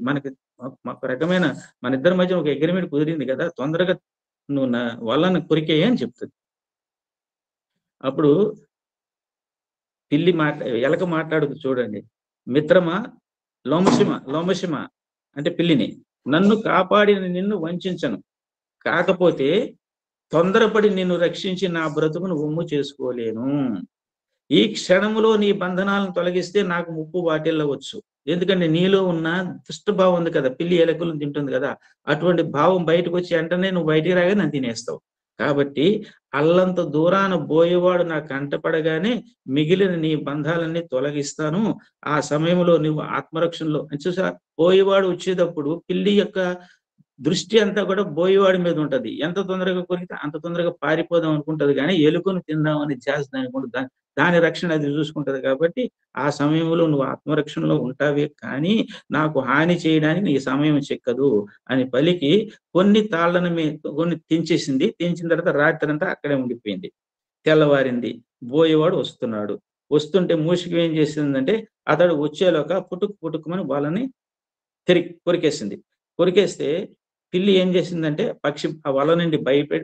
ఒక రకమైన మన ఇద్దరి మధ్య ఒక అగ్రిమెంట్ కుదిరింది కదా, తొందరగా నువ్వు నా వల్లని కొరికేయి అని చెప్తుంది. అప్పుడు పిల్లి ఎలక మాట్లాడుతూ చూడండి, మిత్రమా, లోమశిమ అంటే పిల్లిని, నన్ను కాపాడిన నిన్ను వంచను, కాకపోతే తొందరపడి నిన్ను రక్షించి నా బ్రతుకును ఒమ్ము చేసుకోలేను. ఈ క్షణములో నీ బంధనాలను తొలగిస్తే నాకు ముప్పు వాటిల్లవచ్చు. ఎందుకంటే నీలో ఉన్న దుష్టభావం ఉంది కదా, పిల్లి ఎలకలను తింటుంది కదా, అటువంటి భావం బయటకు వచ్చి వెంటనే నువ్వు బయటికి రాగా నన్ను తినేస్తావు. కాబట్టి అల్లంత దూరాన బోయేవాడు నాకు కంటపడగానే మిగిలిన నీ బంధాలన్నీ తొలగిస్తాను. ఆ సమయంలో నువ్వు ఆత్మరక్షణలో చూసా, బోయేవాడు వచ్చేటప్పుడు పిల్లి యొక్క దృష్టి అంతా కూడా బోయేవాడి మీద ఉంటది. ఎంత తొందరగా కొరికితే అంత తొందరగా పారిపోదాం అనుకుంటది కానీ ఎలుకను తిందామని ధ్యాస దానికి దాని రక్షణ అది చూసుకుంటది కాబట్టి ఆ సమయంలో నువ్వు ఆత్మరక్షణలో ఉంటావే కానీ నాకు హాని చేయడానికి నీ సమయం చెక్కదు అని పలికి కొన్ని తాళ్లను కొన్ని తెంచేసింది. తెంచిన తర్వాత రాత్రంతా అక్కడే ఉండిపోయింది. తెల్లవారింది. బోయేవాడు వస్తున్నాడు. వస్తుంటే మూషికం ఏం చేసిందంటే అతడు వచ్చేలోగా పుటుక్కుమని వాళ్ళని కొరికేసింది. కొరికేస్తే పిల్లి ఏం చేసిందంటే పక్షి ఆ వల నుండి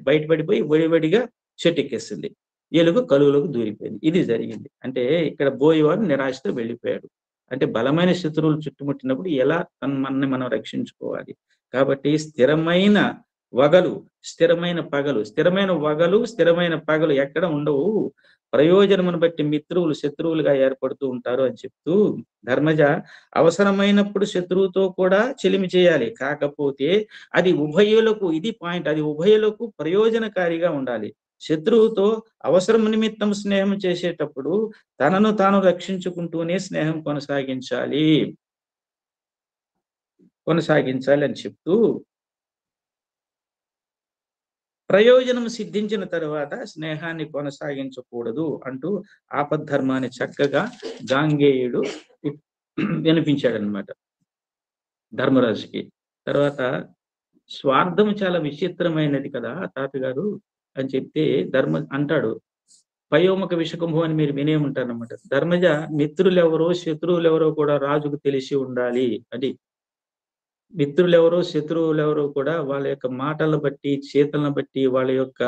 బయటపడిపోయి వడివడిగా చెట్టెక్కేసింది. ఎలుగు కలుగులోకి దూరిపోయింది. ఇది జరిగింది. అంటే ఇక్కడ బోయేవాడు నిరాశతో వెళ్ళిపోయాడు. అంటే బలమైన శత్రువులు చుట్టుముట్టినప్పుడు ఎలా మనల్ని మనం రక్షించుకోవాలి. కాబట్టి స్థిరమైన వగలు, స్థిరమైన పగలు ఎక్కడ ఉండవు. ప్రయోజనమును బట్టి మిత్రువులు శత్రువులుగా ఏర్పడుతూ ఉంటారు అని చెప్తూ ధర్మజ అవసరమైనప్పుడు శత్రువుతో కూడా చెలిమి చేయాలి. కాకపోతే అది ఉభయులకు ఇది పాయింట్. అది ఉభయులకు ప్రయోజనకారిగా ఉండాలి. శత్రువుతో అవసరం నిమిత్తం స్నేహం చేసేటప్పుడు తనను తాను రక్షించుకుంటూనే స్నేహం కొనసాగించాలి అని చెప్తూ ప్రయోజనం సిద్ధించిన తరువాత స్నేహాన్ని కొనసాగించకూడదు అంటూ ఆపద్ధర్మాన్ని చక్కగా గాంగేయుడు వినిపించాడనమాట ధర్మరాజుకి. తర్వాత స్వార్థం చాలా విచిత్రమైనది కదా తాతగారు అని చెప్తే అంటాడు. పయోముఖ విషకుంభం అని మీరు వినే ఉంటారన్నమాట. ధర్మజ మిత్రులెవరో శత్రువులెవరో కూడా రాజుకు తెలిసి ఉండాలి. అది మిత్రులెవరో శత్రువులెవరో కూడా వాళ్ళ యొక్క మాటలను బట్టి, చేతలను బట్టి, వాళ్ళ యొక్క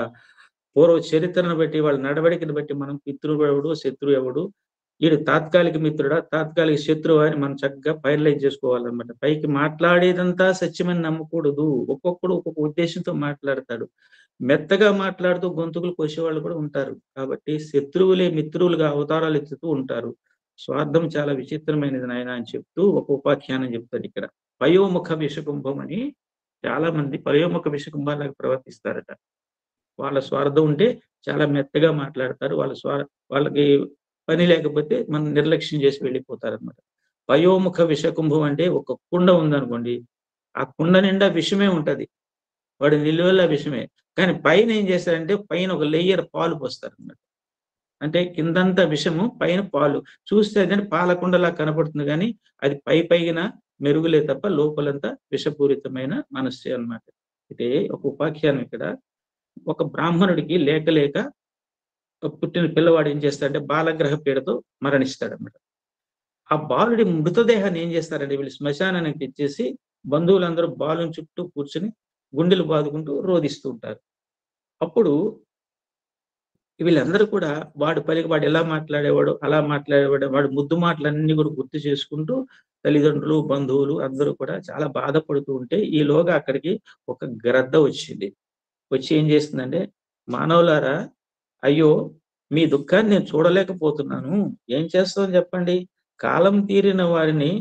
పూర్వ చరిత్రను బట్టి, వాళ్ళ నడవడికను బట్టి మనం మిత్రుడు ఎవడు, శత్రువు ఎవడు, వీడు తాత్కాలిక మిత్రుడా, తాత్కాలిక శత్రువా అని మనం చక్కగా ఫైనలైజ్ చేసుకోవాలన్నమాట. పైకి మాట్లాడేదంతా సత్యమని నమ్మకూడదు. ఒక్కొక్కడు ఒక్కొక్క ఉద్దేశంతో మాట్లాడతాడు. మెత్తగా మాట్లాడుతూ గొంతుకులు కోసేవాళ్ళు కూడా ఉంటారు. కాబట్టి శత్రువులే మిత్రులుగా అవతారాలు ఎత్తుతూ ఉంటారు. స్వార్థం చాలా విచిత్రమైనది నాయన అని చెప్తూ ఒక ఉపాఖ్యానం చెప్తాడు ఇక్కడ. పయోముఖ విషకుంభం అని చాలా మంది పయోముఖ విషకుంభాలకు ప్రవర్తిస్తారట. వాళ్ళ స్వార్థం ఉంటే చాలా మెత్తగా మాట్లాడతారు. వాళ్ళకి పని లేకపోతే మనం నిర్లక్ష్యం చేసి వెళ్ళిపోతారనమాట. పయోముఖ విషకుంభం అంటే ఒక కుండ ఉందనుకోండి, ఆ కుండ నిండా విషమే ఉంటది. వాడు నిలువెల్లా విషమే. కానీ పైన ఏం చేస్తారంటే పైన ఒక లేయర్ పాలు పోస్తారన్నమాట. అంటే కిందంతా విషము, పైన పాలు. చూస్తే అదంటే పాలకుండలా కనపడుతుంది కానీ అది పైన మెరుగులే తప్ప లోపలంతా విషపూరితమైన మనస్సే అన్నమాట. అయితే ఒక ఉపాఖ్యానం ఇక్కడ. ఒక బ్రాహ్మణుడికి లేక పుట్టిన పిల్లవాడు ఏం చేస్తాడంటే బాలగ్రహ పీడతో మరణిస్తాడన్నమాట. ఆ బాలుడి మృతదేహాన్ని ఏం చేస్తారంటే వీళ్ళు శ్మశానానికి తెచ్చేసి బంధువులందరూ బాలుని చుట్టూ కూర్చుని గుండెలు బాదుకుంటూ రోదిస్తూ ఉంటారు. అప్పుడు వీళ్ళందరూ కూడా వాడు ఎలా మాట్లాడేవాడు, అలా మాట్లాడేవాడు, వాడు ముద్దు మాటలన్నీ కూడా గుర్తు చేసుకుంటూ తల్లిదండ్రులు, బంధువులు అందరూ కూడా చాలా బాధపడుతూ ఉంటే ఈలోగా అక్కడికి ఒక గ్రద్ద వచ్చింది. వచ్చి ఏం చేస్తుందంటే, మానవులారా, అయ్యో మీ దుఃఖాన్ని నేను చూడలేకపోతున్నాను. ఏం చేస్తాం చెప్పండి? కాలం తీరిన వారిని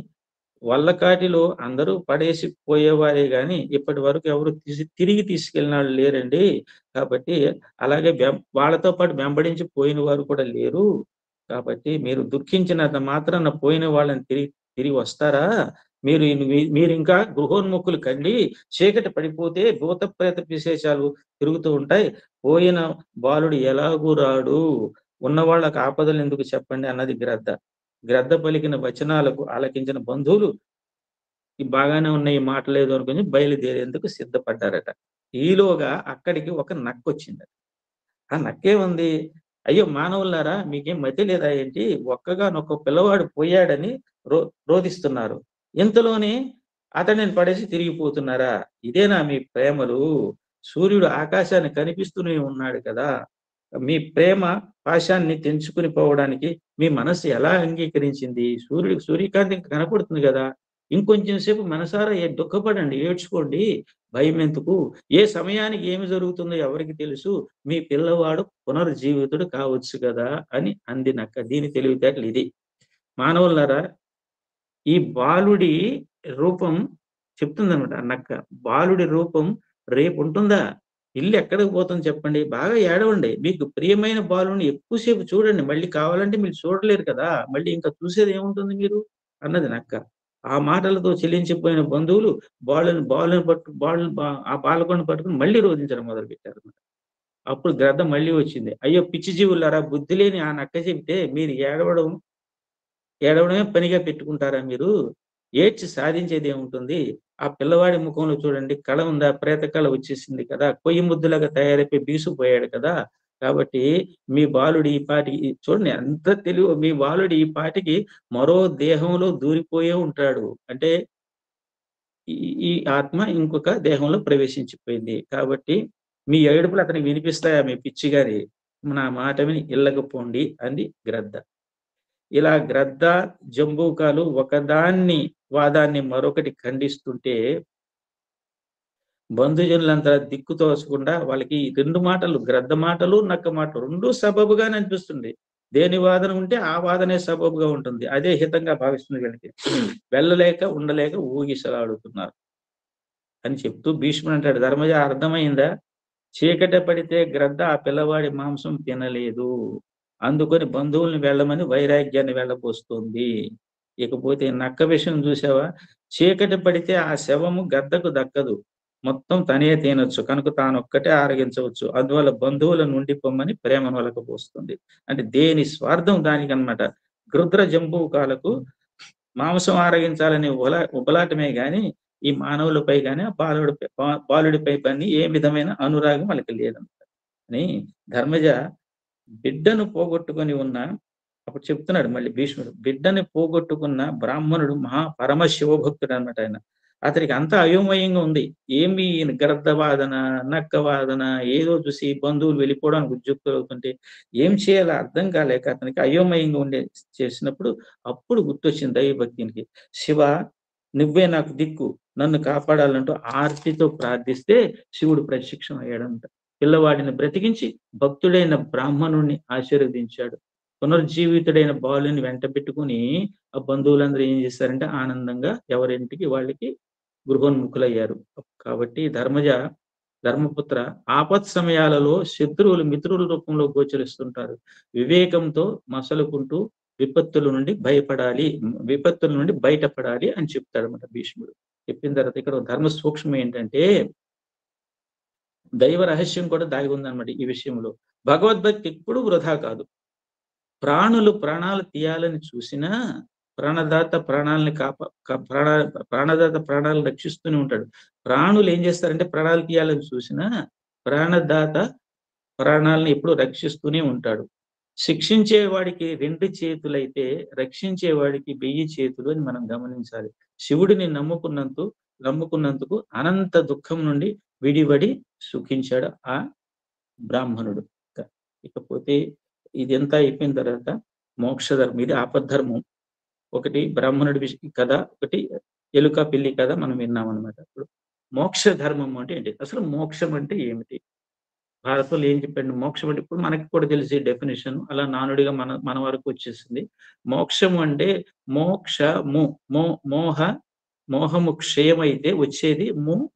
వల్లకాటిలో అందరూ పడేసి పోయేవారే గాని ఇప్పటి వరకు ఎవరు తిరిగి తీసుకెళ్ళిన వాళ్ళు లేరండి. కాబట్టి అలాగే వాళ్ళతో పాటు వెంబడించి పోయిన వారు కూడా లేరు. కాబట్టి మీరు దుఃఖించినంత మాత్రాన పోయిన వాళ్ళని తిరిగి వస్తారా? మీరింకా గృహోన్ముఖులు కండి. చీకటి పడిపోతే భూత ప్రేత పిశాచాలు తిరుగుతూ ఉంటాయి. పోయిన బాలుడు ఎలాగూ రాడు. ఉన్నవాళ్ళకి ఆపదలు ఎందుకు చెప్పండి అన్నది గ్రద్ద. గ్రద్ద పలికిన వచనాలకు ఆలకించిన బంధువులు బాగానే ఉన్నాయి, ఈ మాట లేదు అనుకుని బయలుదేరేందుకు సిద్ధపడ్డారట. ఈలోగా అక్కడికి ఒక నక్కొచ్చిందట. ఆ నక్కేముంది? అయ్యో మానవులారా, మీకేం మతి లేదా ఏంటి? ఒక్కగానొక్క పిల్లవాడు పోయాడని రోదిస్తున్నారు. ఇంతలోనే అతనిని పడేసి తిరిగిపోతున్నారా? ఇదేనా మీ ప్రేమలు? సూర్యుడు ఆకాశాన్ని కనిపిస్తూనే ఉన్నాడు కదా. మీ ప్రేమ పాశాన్ని తెంచుకుని పోవడానికి మీ మనస్సు ఎలా అంగీకరించింది? సూర్యకాంతి కనపడుతుంది కదా. ఇంకొంచెం సేపు మనసారా దుఃఖపడండి, ఏడ్చుకోండి. భయం ఎందుకు? ఏ సమయానికి ఏమి జరుగుతుందో ఎవరికి తెలుసు? మీ పిల్లవాడు పునర్జీవితుడు కావచ్చు కదా అని అంది నక్క. దీని తెలివితేటలు ఇది. మానవులారా, ఈ బాలుడి రూపం చెప్తుందన్నమాట ఆ నక్క. బాలుడి రూపం రేపు ఉంటుందా? ఇల్లు ఎక్కడికి పోతుంది చెప్పండి? బాగా ఏడవండి. మీకు ప్రియమైన బాలుని ఎక్కువసేపు చూడండి. మళ్ళీ కావాలంటే మీరు చూడలేరు కదా. మళ్ళీ ఇంకా చూసేది ఏముంటుంది మీరు అన్నది నక్క. ఆ మాటలతో చెల్లించిపోయిన బంధువులు ఆ బాలకుడిని పట్టుకుని మళ్ళీ రోధించడం మొదలుపెట్టారు. అప్పుడు గ్రద్ద మళ్ళీ వచ్చింది. అయ్యో పిచ్చి జీవులారా, బుద్ధి లేని ఆ నక్క చెబితే మీరు ఏడవడమే పనిగా పెట్టుకుంటారా మీరు? ఏడ్చి సాధించేది ఏముంటుంది? ఆ పిల్లవాడి ముఖంలో చూడండి, కళ ఉందా? ప్రేత కళ వచ్చేసింది కదా! కొయ్యి ముద్దులాగా తయారైపోయి బీసుకుపోయాడు కదా! కాబట్టి మీ బాలుడు ఈ పాటికి చూడండి ఎంత తెలివో, మీ బాలుడు ఈ పాటికి మరో దేహంలో దూరిపోయే ఉంటాడు. అంటే ఈ ఈ ఆత్మ ఇంకొక దేహంలో ప్రవేశించిపోయింది. కాబట్టి మీ ఏడుపులు అతనికి వినిపిస్తాయా మీ పిచ్చిగాని? నా మాట విని ఇళ్ళకు పొండి అంది గ్రద్ద. ఇలా గ్రద్ద, జంబూకాలు ఒకదాన్ని వాదాన్ని మరొకటి ఖండిస్తుంటే బంధుజనులంతా దిక్కు తోచకుండా వాళ్ళకి 2 మాటలు, గ్రద్ద మాటలు, నక్క మాటలు 2 సబబుగానే అనిపిస్తుంది. దేని వాదన ఉంటే ఆ వాదనే సబబుగా ఉంటుంది. అదే హితంగా భావిస్తుంది వీళ్ళకి. వెళ్ళలేక ఉండలేక ఊగిసలాడుతున్నారు అని చెప్తూ భీష్ముడు అంటాడు, ధర్మజ అర్థమైందా? చీకట పడితే గ్రద్ద ఆ పిల్లవాడి మాంసం తినలేదు. అందుకని బంధువుల్ని వెళ్ళమని వైరాగ్యాన్ని వెళ్ళబోస్తుంది. ఇకపోతే నక్క విషయం చూసావా? చీకటి పడితే ఆ శవము గద్దకు దక్కదు. మొత్తం తనే తినొచ్చు. కనుక తానొక్కటే ఆరగించవచ్చు. అందువల్ల బంధువులను నుండి పొమ్మని ప్రేమను ఒలకబోస్తుంది. అంటే దేని స్వార్థం దానికనమాట. గృధ్ర జంబూకాలకు మాంసం ఆరగించాలనే ఉబలాటమే గాని ఈ మానవులపై గాని ఆ బాలుడిపై కానీ ఏ విధమైన అనురాగం వాళ్ళకి లేదన్నమాట. అని ధర్మజ బిడ్డను పోగొట్టుకొని ఉన్న అప్పుడు చెప్తున్నాడు మళ్ళీ భీష్ముడు. బిడ్డని పోగొట్టుకున్న బ్రాహ్మణుడు పరమ శివభక్తుడు అన్నమాట ఆయన. అతనికి అంతా అయోమయంగా ఉంది. ఏమి గ్రద్ద వాదన, నక్క వాదన, ఏదో చూసి బంధువులు వెళ్ళిపోవడానికి ఉద్యుక్తులవుతుంటే ఏం చేయాలో అర్థం కాలేక అతనికి అయోమయంగా చేసినప్పుడు అప్పుడు గుర్తొచ్చింది దైవభక్తికి. శివ, నువ్వే నాకు దిక్కు, నన్ను కాపాడాలంటూ ఆర్తితో ప్రార్థిస్తే శివుడు ప్రత్యక్షం అయ్యాడంట. పిల్లవాడిని బ్రతికించి భక్తుడైన బ్రాహ్మణుణ్ణి ఆశీర్వదించాడు. పునర్జీవితుడైన బాలుని వెంట పెట్టుకుని ఆ బంధువులందరూ ఏం చేశారంటే ఆనందంగా ఎవరింటికి వాళ్ళకి గృహోన్ముఖులయ్యారు. కాబట్టి ధర్మపుత్ర, ఆపత్ సమయాలలో శత్రువులు మిత్రుల రూపంలో గోచరిస్తుంటారు. వివేకంతో మసలుకుంటూ విపత్తుల నుండి బయటపడాలి అని చెప్తాడన్నమాట భీష్ముడు. చెప్పిన తర్వాత ఇక్కడ ధర్మ సూక్ష్మం ఏంటంటే దైవ రహస్యం కూడా దాగి ఉందన్నమాట ఈ విషయంలో. భగవద్భక్తి ఎప్పుడు వృధా కాదు. ప్రాణాలు తీయాలని చూసినా ప్రాణదాత ప్రాణాలను రక్షిస్తూనే ఉంటాడు. ప్రాణులు ఏం చేస్తారంటే ప్రాణాలు తీయాలని చూసినా ప్రాణదాత ప్రాణాలను ఎప్పుడు రక్షిస్తూనే ఉంటాడు. శిక్షించేవాడికి 2 చేతులైతే రక్షించేవాడికి 1000 చేతులు అని మనం గమనించాలి. శివుడిని నమ్ముకున్నందుకు అనంత దుఃఖం నుండి విడివడి సుఖించాడు ఆ బ్రాహ్మణుడు. ఇకపోతే ఇదంతా అయిపోయిన తర్వాత మోక్షధర్మం, ఇది ఆపద్ధర్మం. ఒకటి బ్రాహ్మణుడి కథ, ఒకటి ఎలుక పిల్లి కథ మనం విన్నాం అనమాట. ఇప్పుడు మోక్ష ధర్మం అంటే ఏంటి? అసలు మోక్షం అంటే ఏమిటి? భారతంలో ఏం చెప్పండి మోక్షం అంటే? ఇప్పుడు మనకి కూడా తెలిసి డెఫినేషన్ అలా నానుడిగా మన వరకు వచ్చేసింది. మోక్షం అంటే మోహము క్షయమైతే వచ్చేది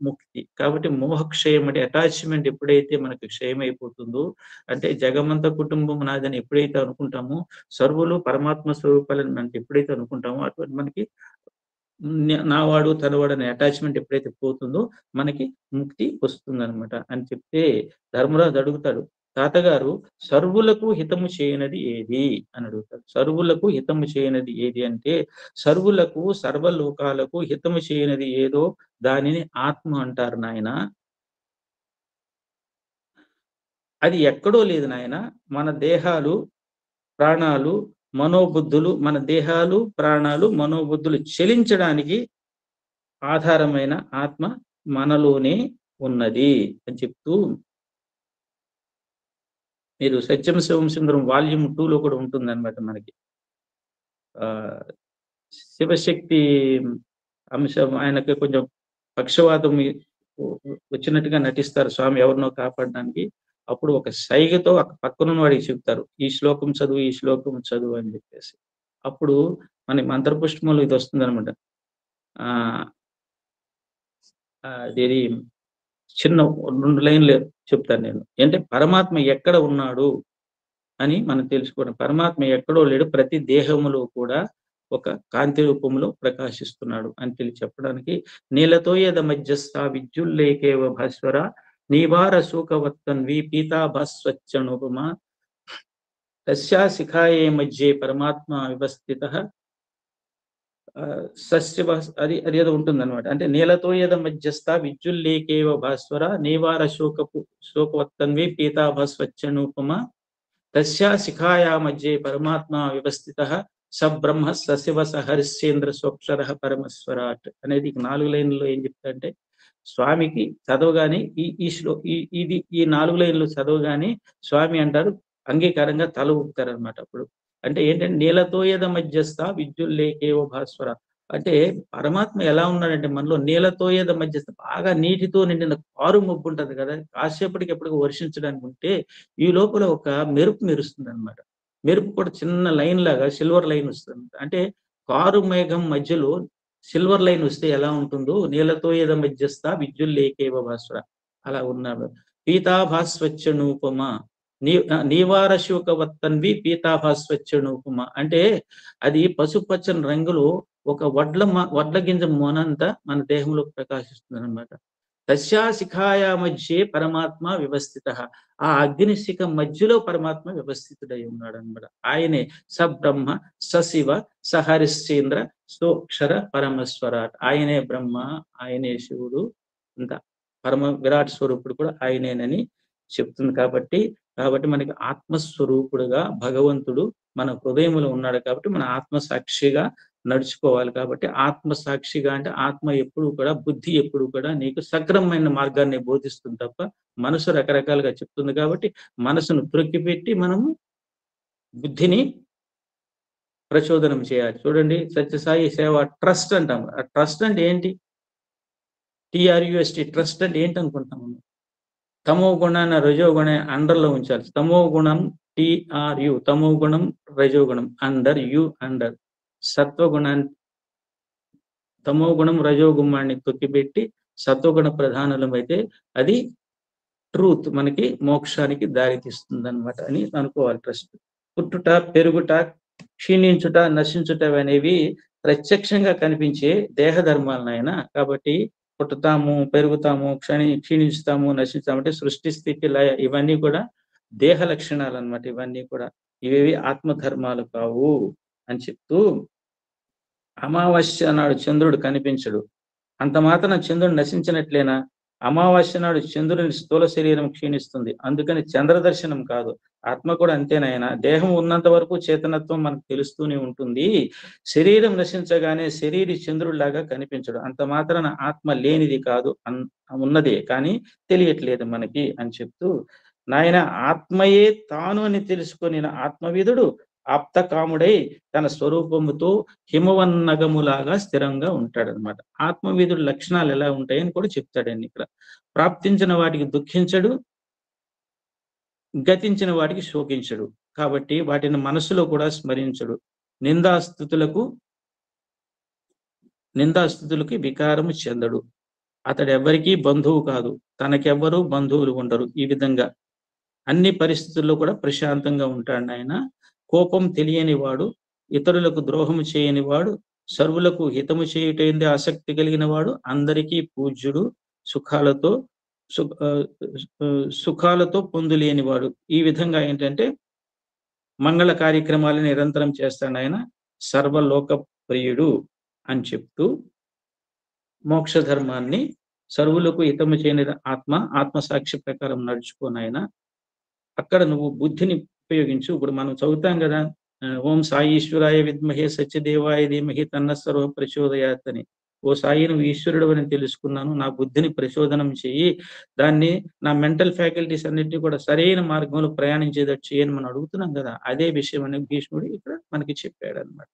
ముక్తి. కాబట్టి మోహక్షయం అంటే అటాచ్మెంట్ ఎప్పుడైతే మనకి క్షయమైపోతుందో, అంటే జగమంత కుటుంబం నాదని ఎప్పుడైతే అనుకుంటామో, సర్వులు పరమాత్మ స్వరూపాలని మనం ఎప్పుడైతే అనుకుంటామో అటువంటి మనకి నావాడు తనవాడు అనే అటాచ్మెంట్ ఎప్పుడైతే పోతుందో మనకి ముక్తి వస్తుందన్నమాట అని చెప్తే ధర్మరాజు అడుగుతాడు, తాతగారు సర్వులకు హితము చేయనది ఏది అని అడుగుతాడు. సర్వులకు హితము చేయనది ఏది అంటే, సర్వులకు సర్వలోకాలకు హితము చేయనది ఏదో దానిని ఆత్మ అంటారు నాయన. అది ఎక్కడో లేదు నాయన. మన దేహాలు ప్రాణాలు మనోబుద్ధులు, మన దేహాలు ప్రాణాలు మనోబుద్ధులు చెలించడానికి ఆధారమైన ఆత్మ మనలోనే ఉన్నది అని చెప్తూ, మీరు సత్యం శివం సుందరం వాల్యూమ్ 2లో కూడా ఉంటుందన్నమాట మనకి. శివశక్తి అంశం, ఆయనకి కొంచెం పక్షవాతం వచ్చినట్టుగా నటిస్తారు స్వామి ఎవరినో కాపాడడానికి. అప్పుడు ఒక సైగతో పక్కనున్న వాడికి చెప్తారు, ఈ శ్లోకం చదువు అని చెప్పేసి. అప్పుడు మన మంత్రపుష్పంలో ఇది వస్తుందన్నమాట. అది చిన్న 2 లైన్లు చెప్తాను నేను. అంటే పరమాత్మ ఎక్కడ ఉన్నాడు అని మనం తెలుసుకోవడం. పరమాత్మ ఎక్కడో లేడు, ప్రతి దేహములో కూడా ఒక కాంతి రూపంలో ప్రకాశిస్తున్నాడు అని చెప్పడానికి నీలతో యద మధ్యస్థ విద్యుల్లేకేవ భాస్వర నీవార శూకవత్తన్వి పీతాభస్వచ్చనుపమా తస్యా శిఖాయే మధ్యే పరమాత్మ వివస్థిత అది అది ఏదో ఉంటుంది అనమాట. అంటే నీలతో ఏద మధ్యస్థ విద్యుల్లేకేవ భాస్వర నీవార శోకవత్తన్వి పీతాభస్వచ్చనుపమ తస్యా శిఖాయా మధ్యే పరమాత్మ వివస్థిత సబ్రహ్మ సశివ సహరిశ్చేంద్ర స్వక్షర పరమస్వరాట్ అనేది 4 లైన్లో ఏం చెప్తారంటే, స్వామికి చదవగానే ఈ 4 లైన్లు చదవగానే స్వామి అంటారు అంగీకారంగా తల ఊపుతారు అనమాట. అప్పుడు అంటే ఏంటంటే నీలతో ఏద మధ్యస్థ విద్యుల్లేకేవ భాస్వర అంటే పరమాత్మ ఎలా ఉన్నాడంటే మనలో నీలతో ఏద మధ్యస్థ బాగా నీటితో నిండిన కారు మబ్బు ఉంటది కదా, కాసేపటికి ఎప్పటికీ వర్షించడానికి ఉంటే ఈ లోపల ఒక మెరుపు మెరుస్తుంది అనమాట. మెరుపు కూడా చిన్న లైన్ లాగా సిల్వర్ లైన్ వస్తుంది. అంటే కారు మేఘం మధ్యలో సిల్వర్ లైన్ వస్తే ఎలా ఉంటుందో నీలతో ఏద మధ్యస్థ విద్యుల్లేకేవ భాస్వర అలా ఉన్నాడు. పీతాభాస్వచ్చనూపమ నీవార శూకవత్తన్వి పీతాభాస్వచ్చనూపమ అంటే అది పసుపచ్చని రంగులో ఒక వడ్ల గింజ మొనంతా మన దేహంలో ప్రకాశిస్తుంది అనమాట. తస్యా శిఖాయా మధ్యే పరమాత్మ వివస్థిత ఆ అగ్నిశిఖ మధ్యలో పరమాత్మ వ్యవస్థితుడై ఉన్నాడు అనమాట. ఆయనే సబ్రహ్మ సశివ సహరిశ్చేంద్ర సోక్షర పరమస్వరాట్. ఆయనే బ్రహ్మ, ఆయనే శివుడు, అంత పరమ విరాట్ స్వరూపుడు కూడా ఆయనేనని చెప్తుంది. కాబట్టి మనకి ఆత్మస్వరూపుడుగా భగవంతుడు మన హృదయంలో ఉన్నాడు. కాబట్టి మన ఆత్మసాక్షిగా నడుచుకోవాలి. కాబట్టి ఆత్మసాక్షిగా అంటే ఆత్మ ఎప్పుడు కూడా, బుద్ధి ఎప్పుడు కూడా నీకు సక్రమమైన మార్గాన్ని బోధిస్తుంది తప్ప మనసు రకరకాలుగా చెప్తుంది. కాబట్టి మనసును త్రొక్కిపెట్టి మనము బుద్ధిని ప్రచోదనం చేయాలి. చూడండి, సత్యసాయి సేవ ట్రస్ట్ అంటాం. ఆ ట్రస్ట్ అంటే ఏంటి? TRUST ట్రస్ట్ అంటే ఏంటి అనుకుంటాము? తమో గుణాన్ని రజోగుణం అండర్లో ఉంచాలి. తమో గుణం TRU, తమో గుణం రజోగుణం అండర్, అండర్ సత్వగుణాన్ని, తమో గుణం రజోగుణాన్ని తొక్కిపెట్టి సత్వగుణ ప్రధానులమైతే అది ట్రూత్ మనకి మోక్షానికి దారి తీస్తుంది అనమాట అని అనుకోవాలి. ట్రస్ట్ పుట్టుట, పెరుగుట, క్షీణించుట, నశించుట అనేవి ప్రత్యక్షంగా కనిపించే దేహ ధర్మాలనైనా. కాబట్టి పుట్టుతాము, పెరుగుతాము, క్షీణించుతాము, నశిస్తాము అంటే సృష్టి, స్థితి, లయ ఇవన్నీ కూడా దేహ లక్షణాలు అనమాట. ఇవన్నీ కూడా ఇవేవి ఆత్మధర్మాలు కావు అని చెప్తూ, అమావాస్య నాడు చంద్రుడు కనిపించడు, అంత మాత్రం చంద్రుడు నశించినట్లేనా? అమావాస్య నాడు చంద్రుని స్థూల శరీరం క్షీణిస్తుంది, అందుకని చంద్ర దర్శనం కాదు. ఆత్మ కూడా అంతేనాయన. దేహం ఉన్నంత వరకు చేతనత్వం మనకు తెలుస్తూనే ఉంటుంది. శరీరం నశించగానే శరీరి చంద్రుడిలాగా కనిపించడు, అంత మాత్రాన ఆత్మ లేనిది కాదు, ఉన్నదే కానీ తెలియట్లేదు మనకి అని చెప్తూ, నాయన ఆత్మయే తాను అని తెలుసుకొని ఆత్మవిధుడు ఆప్తకాముడై తన స్వరూపముతో హిమవన్నగములాగా స్థిరంగా ఉంటాడనమాట. ఆత్మవిధుడు లక్షణాలు ఎలా ఉంటాయని కూడా చెప్తాడండి ఇక్కడ. ప్రాప్తించిన వాటికి దుఃఖించడు, గతించిన వాటికి శోకించడు. కాబట్టి వాటిని మనసులో కూడా స్మరించడు. నిందాస్తుతులకి వికారము చెందడు. అతడు ఎవరికీ బంధువు కాదు, తనకెవ్వరూ బంధువులు ఉండరు. ఈ విధంగా అన్ని పరిస్థితుల్లో కూడా ప్రశాంతంగా ఉంటాడు ఆయన. కోపం తెలియని వాడు, ఇతరులకు ద్రోహము చేయని వాడు, సర్వులకు హితము చేయుటైంది ఆసక్తి కలిగిన వాడు, అందరికీ పూజ్యుడు, సుఖాలతో పొందులేని వాడు. ఈ విధంగా ఏంటంటే మంగళ కార్యక్రమాలు నిరంతరం చేస్తాడు ఆయన. సర్వలోక ప్రియుడు అని చెప్తూ మోక్ష ధర్మాన్ని, సర్వులకు హితము చేయని ఆత్మసాక్షి ప్రకారం నడుచుకోని ఆయన. అక్కడ నువ్వు బుద్ధిని ఉపయోగించు. ఇప్పుడు మనం చదువుతాం కదా, ఓం సాయి ఈశ్వరాయ విద్మహే సత్యదేవాయ ధీమహి తన్న సర్వ ప్రచోదయాత్ అని. ఓ సాయి, నువ్వు ఈశ్వరుడు అని తెలుసుకున్నాను, నా బుద్ధిని ప్రచోదనం చెయ్యి, దాన్ని నా మెంటల్ ఫ్యాకల్టీస్ అన్నింటినీ కూడా సరైన మార్గంలో ప్రయాణించేటట్టు చేయని మనం అడుగుతున్నాం కదా. అదే విషయం అనే భీష్ముడు ఇక్కడ మనకి చెప్పాడు అనమాట.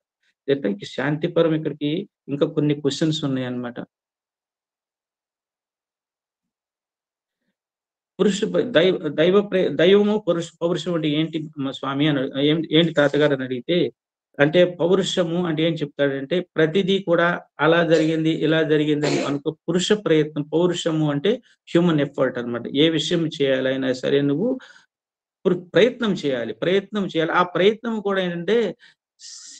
అంటే శాంతిపరం ఇక్కడికి ఇంకా కొన్ని క్వశ్చన్స్ ఉన్నాయి అన్నమాట. దైవము పౌరుషం అంటే ఏంటి స్వామి అని, ఏంటి తాతగారు అని అడిగితే, అంటే పౌరుషము అంటే ఏం చెప్తాడంటే, ప్రతిదీ కూడా అలా జరిగింది ఇలా జరిగింది అని అనుకో. పురుష ప్రయత్నం, పౌరుషము అంటే హ్యూమన్ ఎఫర్ట్ అనమాట. ఏ విషయం చేయాలైనా సరే నువ్వు ప్రయత్నం చేయాలి. ఆ ప్రయత్నం కూడా ఏంటంటే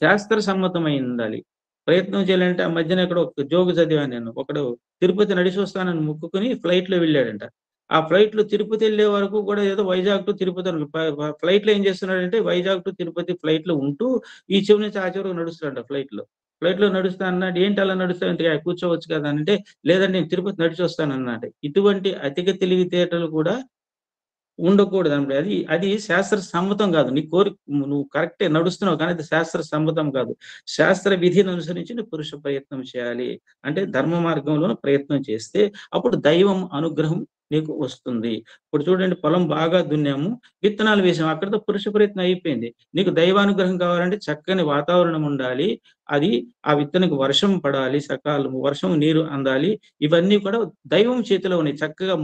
శాస్త్ర సమ్మతమై ఉండాలి. ప్రయత్నం చేయాలంటే, ఆ మధ్యన ఇక్కడ ఒక జోగు చదివాను నేను. ఒకడు తిరుపతి నడిచి వస్తానని మొక్కుకుని ఫ్లైట్ లో వెళ్ళాడంట. ఆ ఫ్లైట్‌లో తిరుపతి ఎళ్ళే వరకు కూడా ఏదో వైజాగ్ టు తిరుపతి అనుకో ఫ్లైట్‌లో ఏం చేస్తున్నాడంటే వైజాగ్ టు తిరుపతి ఫ్లైట్‌లో ఉంటూ ఈ చివరి నుంచి ఆ చివరకు నడుస్తున్నాడంట ఫ్లైట్‌లో. ఫ్లైట్‌లో నడుస్తా అన్నాడు. ఏంటి అలా నడుస్తావేంటి కూర్చోవచ్చు కదా! అనంటే, లేదండి నేను తిరుపతి నడిచొస్తానన్నాడు. ఇటువంటి అధిక తెలివితేటలు కూడా ఉండకూడదనమాట. అది అది శాస్త్ర సమ్మతం గాదు. నీ నువ్వు కరెక్టే నడుస్తున్నావు కానీ అది శాస్త్ర సమ్మతం కాదు. శాస్త్ర విధిని అనుసరించి నువ్వు పురుష ప్రయత్నం చేయాలి. అంటే ధర్మ మార్గంలో ప్రయత్నం చేస్తే అప్పుడు దైవం అనుగ్రహం నీకు వస్తుంది. ఇప్పుడు చూడండి పొలం బాగా దున్నాము, విత్తనాలు వేసాము. అక్కడితో పురుష ప్రయత్నం అయిపోయింది. నీకు దైవానుగ్రహం కావాలంటే చక్కని వాతావరణం ఉండాలి. అది ఆ విత్తనకి వర్షం పడాలి, సకాలం వర్షం నీరు అందాలి. ఇవన్నీ కూడా దైవం చేతిలో ఉన్నాయి. చక్కగా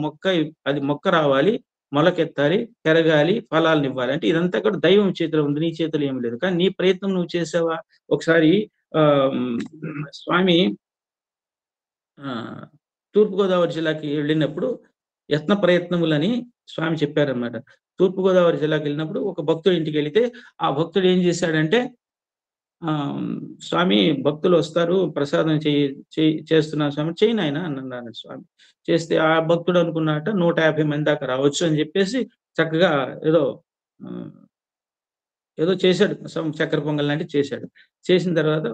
అది మొక్క రావాలి. మొలకెత్తాలి, పెరగాలి, ఫలాలనివ్వాలి. అంటే ఇదంతా కూడా దైవం చేతిలో ఉంది. నీ చేతిలో ఏమి లేదు. కానీ నీ ప్రయత్నం నువ్వు చేసావా? ఒకసారి స్వామి ఆహ్, తూర్పుగోదావరి జిల్లాకి వెళ్ళినప్పుడు యత్న ప్రయత్నములని స్వామి చెప్పారన్నమాట. తూర్పుగోదావరి జిల్లాకెళ్ళినప్పుడు ఒక భక్తుడి ఇంటికెళితే, ఆ భక్తుడు ఏం చేశాడంటే ఆహ్, స్వామి భక్తులొస్తారు ప్రసాదం చేస్తున్నాను స్వామి. చెయ్యి నాయనా అన్నాడు స్వామి. చేస్తే ఆ భక్తుడు అనుకున్నాడట 150 మంది దాకా రావచ్చు అని చెప్పేసి చక్కగా ఏదో ఆహ్, ఏదో చేశాడు. చక్కెర పొంగల్ లాంటిది చేశాడు. చేసిన తర్వాత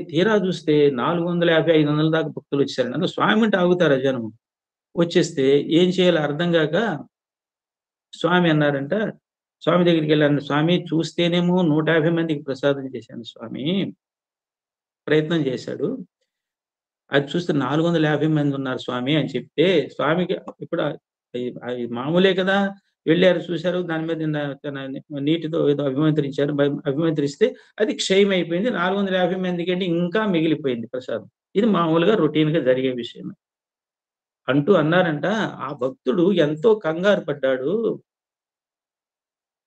తీరా చూస్తే 450, 500 దాకా భక్తులొచ్చేసారండి. అందులో స్వామి అంటే ఆగుతారా జనం? వచ్చేస్తే ఏం చేయాలో అర్థం గాక స్వామి అన్నారంట, స్వామి దగ్గరికెళ్ళాను. స్వామి చూస్తేనేమో 150 మందికి ప్రసాదం చేశాను స్వామి. ప్రయత్నం చేశాడు. అది చూస్తే 450 మందున్నారు స్వామి అని చెప్తే, స్వామికి ఇప్పుడు అయి మామూలే కదా! వెళ్లారు చూసారు. దాని మీద తన నీటితో ఏదో అభిమంత్రించారు. అభిమంత్రిస్తే అది క్షయమైపోయింది. 450 మందికంటే ఇంకా మిగిలిపోయింది ప్రసాదం. ఇది మామూలుగా రొటీన్‌గా జరిగే విషయమే. అంటూ అన్నారంట, ఆ భక్తుడు ఎంతో కంగారు పడ్డాడు.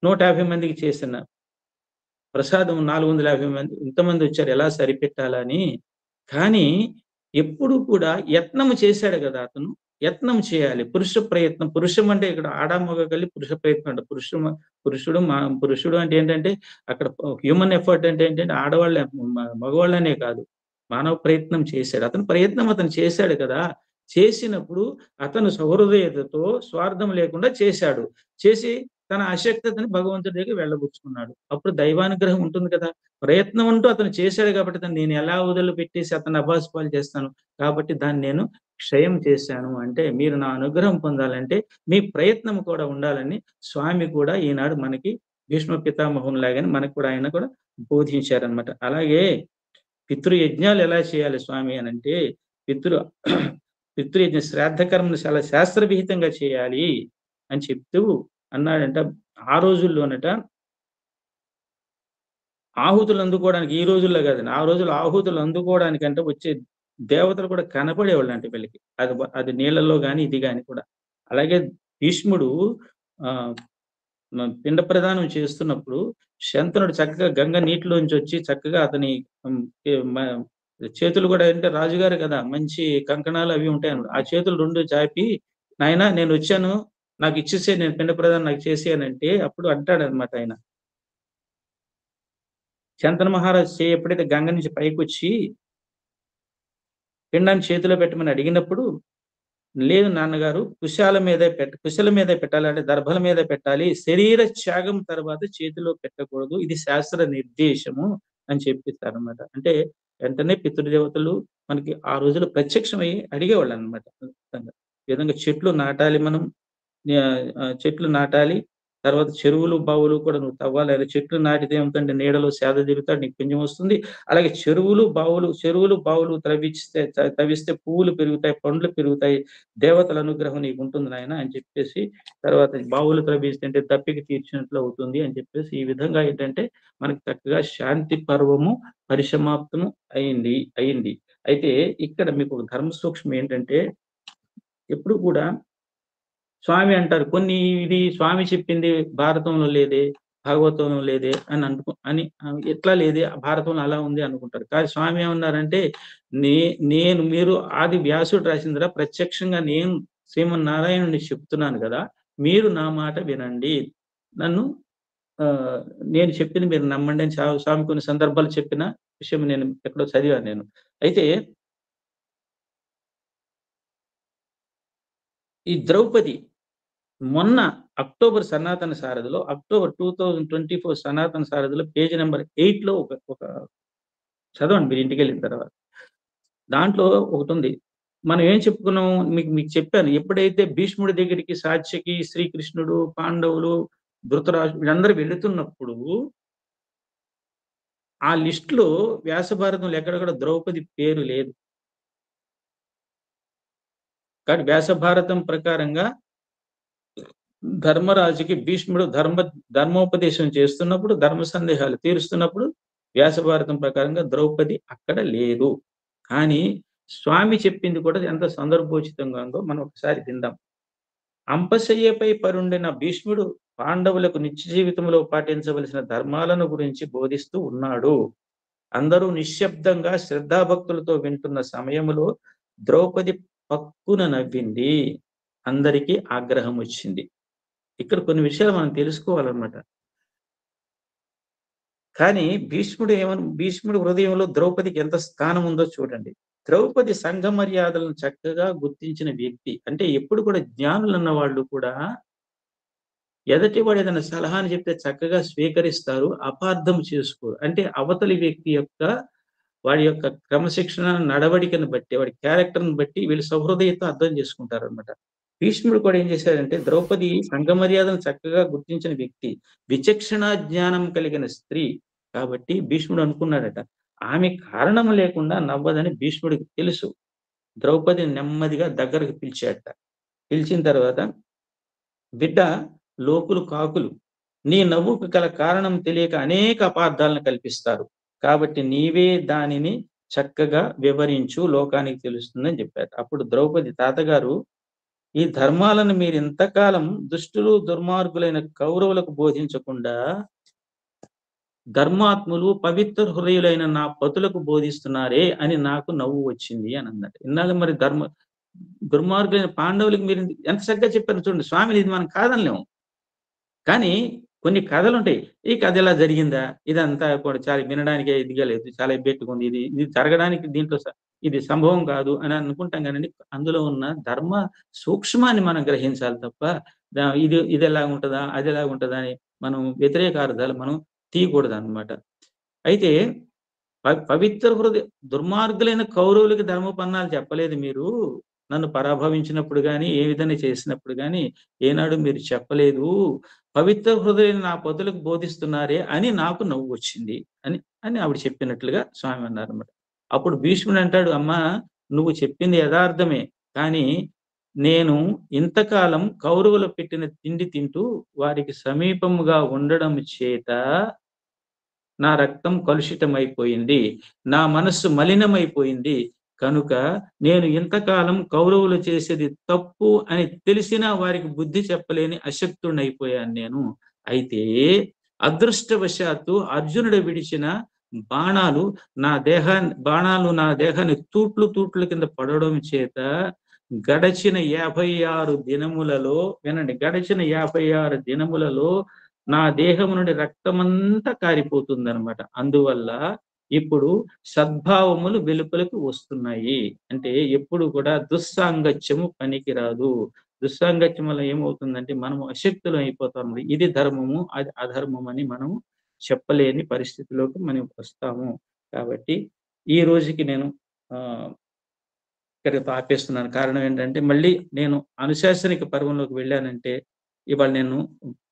150 మందికి చేసిన ప్రసాదం 450 మంది ఇంతమందొచ్చారు ఎలా సరిపెట్టాలా అని. కానీ ఎప్పుడు కూడా యత్నము చేశాడు గదా! అతను. యత్నం చేయాలి. పురుష ప్రయత్నం. పురుషం అంటే ఇక్కడ ఆడ, మగ కలిపి పురుష ప్రయత్నం అంట. పురుషుడు అంటే ఏంటంటే అక్కడ హ్యూమన్ ఎఫర్ట్ అంటే ఏంటంటే ఆడవాళ్ళే మగవాళ్ళనే కాదు. మానవ ప్రయత్నం చేశాడు. అతను చేశాడు కదా! చేసినప్పుడు అతను సహృదయతతో స్వార్థం లేకుండా చేశాడు. చేసి తన అశక్తతని భగవంతుడి దగ్గరికి వెళ్ళబుచ్చుకున్నాడు. అప్పుడు దైవానుగ్రహం ఉంటుంది కదా! ప్రయత్నం అంటూ అతను చేశాడు కాబట్టి దాన్ని నేను ఎలా వదిలిపెట్టేసి అతన్ని అభాసుపాలు చేస్తాను. కాబట్టి దాన్ని నేను క్షయం చేశాను. అంటే మీరు నా అనుగ్రహం పొందాలంటే మీ ప్రయత్నం కూడా ఉండాలని స్వామి కూడా ఈనాడు మనకి భీష్మ పితామహునిలాగానే మనకు కూడా ఆయన కూడా బోధించారనమాట. అలాగే పితృయజ్ఞాలు ఎలా చేయాలి స్వామి అనంటే పితృ పితృయజ్ఞ శ్రాద్ధ కర్మలు చాలా శాస్త్ర విహితంగా చేయాలి అని చెప్తూ అన్నాడంట. ఆ రోజుల్లోనట ఆహుతులు అందుకోవడానికి ఈ రోజుల్లో కాదండి. ఆ రోజుల్లో ఆహుతులు అందుకోవడానికంటే వచ్చే దేవతలు కూడా కనపడేవాళ్ళంట వీళ్ళకి. అది నీళ్ళలో గాని, ఇది గాని కూడా. అలాగే భీష్ముడు ఆహ్, పిండ ప్రదానం చేస్తున్నప్పుడు శంతనుడు చక్కగా గంగ నీటిలోంచొచ్చి చక్కగా అతని హ్మ్, ఎ మ చేతులు కూడా అంటే రాజుగారు కదా! మంచి కంకణాలు అవి ఉంటాయన్నమాట. ఆ చేతులు 2 చాపి నాయనా నేనొచ్చాను. నాకిచ్చేసేయి నేను పిండ ప్రదానం నాకు చేసేయనంటే అప్పుడు అంటాడన్నమాట ఆయన. శంతన మహారాజు చెయ్యి ఎప్పుడైతే గంగ నుంచి పైకొచ్చి పిండాన్ని చేతిలో పెట్టమని అడిగినప్పుడు, లేదు నాన్నగారు కుశల మీదే పెట్టాలి అంటే దర్భల మీద పెట్టాలి. శరీర త్యాగం తర్వాత చేతిలో పెట్టకూడదు. ఇది శాస్త్ర నిర్దేశము అని చెప్పేసారనమాట. అంటే వెంటనే పితృదేవతలు మనకి ఆ రోజుల్లో ప్రత్యక్షమై అడిగేవాళ్ళనమాట. ఈ విధంగా చెట్లు నాటాలి మనం. చెట్లు నాటాలి. తర్వాత చెరువులు, బావులు కూడా నువ్వు తవ్వాలి. అలా చెట్లు నాటితే ఏమవుతుందంటే నీడలో సేద తీరుతాడు. నీకు పుణ్యం వస్తుంది. అలాగే చెరువులు, బావులు తవ్విస్తే పువ్వులు పెరుగుతాయి, పండ్లు పెరుగుతాయి. దేవతల అనుగ్రహం నీకుంటుంది నాయన అని చెప్పేసి, తర్వాత బావులు త్రవ్విస్తుంటే దప్పిక తీర్చినట్లు అవుతుంది అని చెప్పేసి, ఈ విధంగా ఏంటంటే మనకి చక్కగా శాంతి పర్వము పరిసమాప్తము అయింది. అయితే ఇక్కడ మీకు ఒక ధర్మ సూక్ష్మం ఏంటంటే, ఎప్పుడు కూడా స్వామి అంటారు. ఇది స్వామి చెప్పింది భారతంలో లేదే, భాగవతంలో లేదే ఎట్లా లేదే భారతంలో అలా ఉంది అనుకుంటారు. కానీ స్వామి ఏమన్నారంటే, నే నేను మీరు ఆది వ్యాసుడు రాసిందిరా ప్రత్యక్షంగా నేను శ్రీమన్నారాయణుడిని చెప్తున్నాను గదా! మీరు నా మాట వినండి. నన్ను ఆహ్, నేను చెప్పింది మీరు నమ్మండి అని స్వామి కొన్ని సందర్భాలు చెప్పిన విషయం నేను ఎక్కడో చదివాను నేను. అయితే ఈ ద్రౌపది మొన్న అక్టోబర్ సనాతన సారథిలో అక్టోబర్ 2024 సనాతన సారథిలో పేజ్ నెంబర్ 8లో ఒక చదవండి మీరు ఇంటికి వెళ్ళిన తర్వాత. దాంట్లో ఒకటి ఉంది. మనం ఏం చెప్పుకున్నాం, మీకు చెప్పాను. ఎప్పుడైతే భీష్ముడి దగ్గరికి సాత్యకి, శ్రీకృష్ణుడు, పాండవులు, ధృతరాజు వీళ్ళందరూ వెళుతున్నప్పుడు ఆ లిస్ట్ లో వ్యాస భారతంలో ఎక్కడ కూడా ద్రౌపది పేరు లేదు. కానీ వ్యాస భారతం ప్రకారంగా ధర్మరాజుకి భీష్ముడు ధర్మోపదేశం చేస్తున్నప్పుడు, ధర్మ సందేహాలు తీరుస్తున్నప్పుడు వ్యాస భారతం ప్రకారంగా ద్రౌపది అక్కడ లేదు. కానీ స్వామి చెప్పింది కూడా ఎంత సందర్భోచితంగా ఉందో మనం ఒకసారి విందాం. అంపశయ్యపై పరుండిన భీష్ముడు పాండవులకు నిత్య జీవితంలో పాటించవలసిన ధర్మాలను గురించి బోధిస్తూ ఉన్నాడు. అందరూ నిశ్శబ్దంగా శ్రద్ధాభక్తులతో వింటున్న సమయంలో ద్రౌపది పక్కున నవ్వింది. అందరికీ ఆగ్రహం వచ్చింది. ఇక్కడ కొన్ని విషయాలు మనం తెలుసుకోవాలన్నమాట. కానీ భీష్ముడి హృదయంలో ద్రౌపదికి ఎంత స్థానం ఉందో చూడండి. ద్రౌపది సంఘ మర్యాదలను చక్కగా గుర్తించిన వ్యక్తి. అంటే ఎప్పుడు కూడా జ్ఞానులు అన్న వాళ్ళు కూడా ఎదటివాడు ఏదైనా సలహాని చెప్తే చక్కగా స్వీకరిస్తారు, అపార్థం చేసుకోరు. అంటే అవతలి వ్యక్తి వాడి యొక్క క్రమశిక్షణ, నడవడికను బట్టి, వాడి క్యారెక్టర్ని బట్టి వీళ్ళు సహృదయతో అర్థం చేసుకుంటారు అనమాట. భీష్ముడు కూడా ఏం చేశాడంటే, ద్రౌపది సంఘ మర్యాదను చక్కగా గుర్తించిన వ్యక్తి, విచక్షణ జ్ఞానం కలిగిన స్త్రీ కాబట్టి భీష్ముడు అనుకున్నాడట, ఆమె కారణం లేకుండా నవ్వదని భీష్ముడికి తెలుసు. ద్రౌపదిని నెమ్మదిగా దగ్గరకు పిలిచాడట. పిలిచిన తర్వాత, బిడ్డ, లోకులు కాకులు నీ నవ్వుకు గల కారణం తెలియక అనేక అపార్థాలను కల్పిస్తారు. కాబట్టి నీవే దానిని చక్కగా వివరించు, లోకానికి తెలుస్తుందని చెప్పారు. అప్పుడు ద్రౌపది, తాతగారు, ఈ ధర్మాలను మీరు ఇంతకాలం దుష్టులు దుర్మార్గులైన కౌరవులకు బోధించకుండా ధర్మాత్ములు పవిత్ర హృదయులైన నా పతులకు బోధిస్తున్నారే అని నాకు నవ్వు వచ్చింది అని అన్నట్టు. ఇన్నాళ్ళు మరి దుర్మార్గులైన పాండవులకు మీరు ఎంత చక్కగా చెప్పారు చూడండి. స్వామిని ఇది మనం కాదనలేము. కానీ కొన్ని కథలు ఉంటాయి. ఈ కథ ఇలా జరిగిందా, ఇదంతా కూడా చాలా వినడానికి ఇదిగా లేదు, చాలా ఎబ్బెట్టుకుంది, ఇది జరగడానికి దీంట్లో ఇది సంభవం కాదు అని అనుకుంటాం. కానీ అందులో ఉన్న ధర్మ సూక్ష్మాన్ని మనం గ్రహించాలి తప్ప ఇది ఎలా ఉంటుందా, అది ఎలా ఉంటుందా అని మనం వ్యతిరేక అర్థాలు మనం తీయకూడదు అన్నమాట. అయితే పవిత్ర హృదయ దుర్మార్గులైన కౌరవులకి ధర్మపన్నాలు చెప్పలేదు మీరు. నన్ను పరాభవించినప్పుడు కానీ, ఏ విధంగా చేసినప్పుడు కానీ ఏనాడు మీరు చెప్పలేదు. పవిత్ర హృదయం నా పతులకు బోధిస్తున్నారే అని నాకు నవ్వు వచ్చింది అని ఆవిడ చెప్పినట్లుగా స్వామి అన్నారు అన్నమాట. అప్పుడు భీష్ముడు అంటాడు, అమ్మా, నువ్వు చెప్పింది యథార్థమే, కానీ నేను ఇంతకాలం కౌరవులు పెట్టిన తిండి తింటూ వారికి సమీపముగా ఉండడం చేత నా రక్తం కలుషితమైపోయింది, నా మనస్సు మలినమైపోయింది. కనుక నేను ఇంతకాలం కౌరవులు చేసేది తప్పు అని తెలిసినా వారికి బుద్ధి చెప్పలేని అశక్తుడైపోయాను నేను. అయితే అదృష్టవశాత్తు అర్జునుడు విడిచిన బాణాలు నా దేహాన్ని తూట్లు కింద పడడం చేత గడచిన 56 దినములలో, వినండి, గడచిన 56 దినములలో నా దేహం నుండి రక్తమంతా కారిపోతుంది అనమాట. అందువల్ల ఇప్పుడు సద్భావములు వెలుపలకు వస్తున్నాయి. అంటే ఎప్పుడు కూడా దుస్సాంగత్యము పనికిరాదు. దుస్సాంగత్యం వల్ల ఏమవుతుందంటే మనము అశక్తులు అయిపోతాము. ఇది ధర్మము, అది అధర్మం అని మనము చెప్పలేని పరిస్థితిలోకి మనం వస్తాము. కాబట్టి ఈ రోజుకి నేను ఇక్కడితో ఆపేస్తున్నాను. కారణం ఏంటంటే మళ్ళీ నేను అనుశాసనిక పర్వంలోకి వెళ్ళానంటే ఇవాళ నేను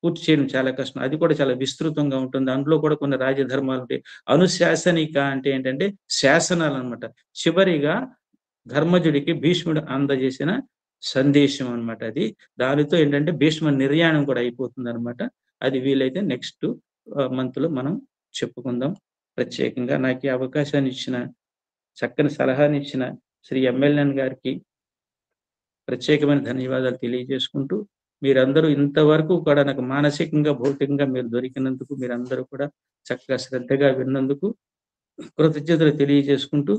పూర్తి చేయడం చాలా కష్టం. అది కూడా చాలా విస్తృతంగా ఉంటుంది. అందులో కూడా కొన్ని రాజధర్మాలు ఉంటాయి. అనుశాసనిక అంటే ఏంటంటే శాసనాలు అనమాట. చివరిగా ధర్మజుడికి భీష్ముడు అందజేసిన సందేశం అనమాట అది. దానితో ఏంటంటే భీష్మ నిర్యాణం కూడా అయిపోతుంది అనమాట. అది వీలైతే నెక్స్ట్ మంత్ లో మనం చెప్పుకుందాం. ప్రత్యేకంగా నాకు ఈ అవకాశాన్ని ఇచ్చిన, చక్కని సలహాని ఇచ్చిన శ్రీ ఎమ్మెల్యన్ గారికి ప్రత్యేకమైన ధన్యవాదాలు తెలియజేసుకుంటూ, మీరందరూ ఇంతవరకు కూడా నాకు మానసికంగా, భౌతికంగా మీరు దొరికినందుకు, మీరందరూ కూడా చక్కగా శ్రద్ధగా విన్నందుకు కృతజ్ఞతలు తెలియజేసుకుంటూ,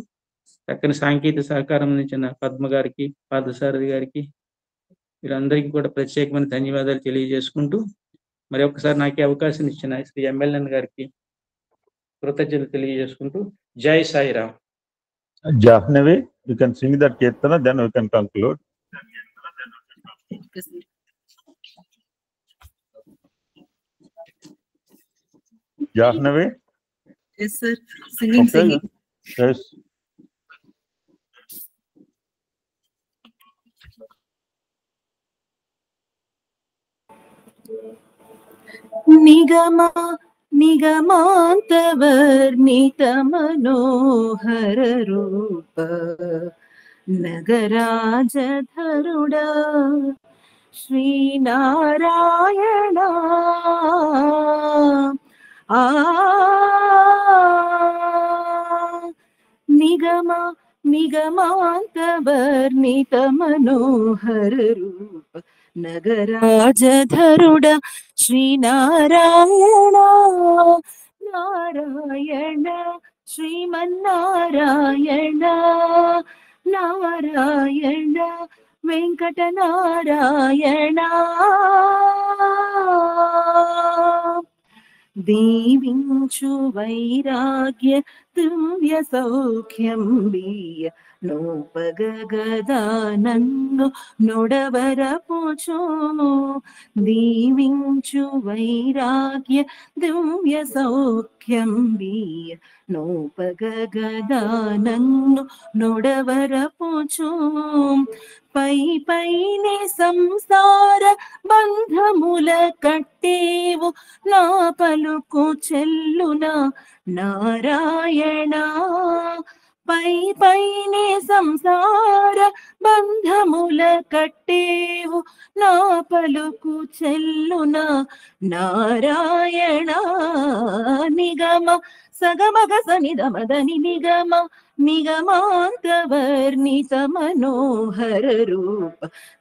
చక్కని సాంకేతిక సహకారం అందించిన పద్మ గారికి, పార్థసారథి గారికి, వీరందరికీ కూడా ప్రత్యేకమైన ధన్యవాదాలు తెలియజేసుకుంటూ, మరి ఒక్కసారి నాకు అవకాశం ఇచ్చిన శ్రీ ఎమ్మెల్యన్ గారికి కృతజ్ఞతలు తెలియజేసుకుంటూ, జై Sairam. Jahnavi, you can sing that Kirtana, then we can conclude. Jahnavi? Yes, sir. Singing, Okay. singing. Yes. నిగమ నిగమాంతవర్ణిత మనోహర రూప నగరాజధరుడా శ్రీనారాయణ ఆ నిగమ నిగమాంతవర్ణిత మనోహర రూప నగరాజధరుడ శ్రీనారాయణ నారాయణ శ్రీమన్నారాయణ నారాయణ వెంకటనారాయణ దీవించు వైరాగ్య దివ్య సౌఖ్యం బియ్య నోపగదా నన్ను నొడవరపుచు దీవించు వైరాగ్య దివ్య సౌఖ్యం బియ్య నోపగదా నన్ను నొడవరపుచు పై పైనే సంసార బంధముల కట్టేవు నా పలుకు చెల్లునా నారాయణ పై పైనే సంసార బంధముల కట్టేవు నా పలుకు చెల్లునా నారాయణ నిగమ సగమగ సనిధమదని నిగమ నిగమాంతవర్ణిత మనోహర రూప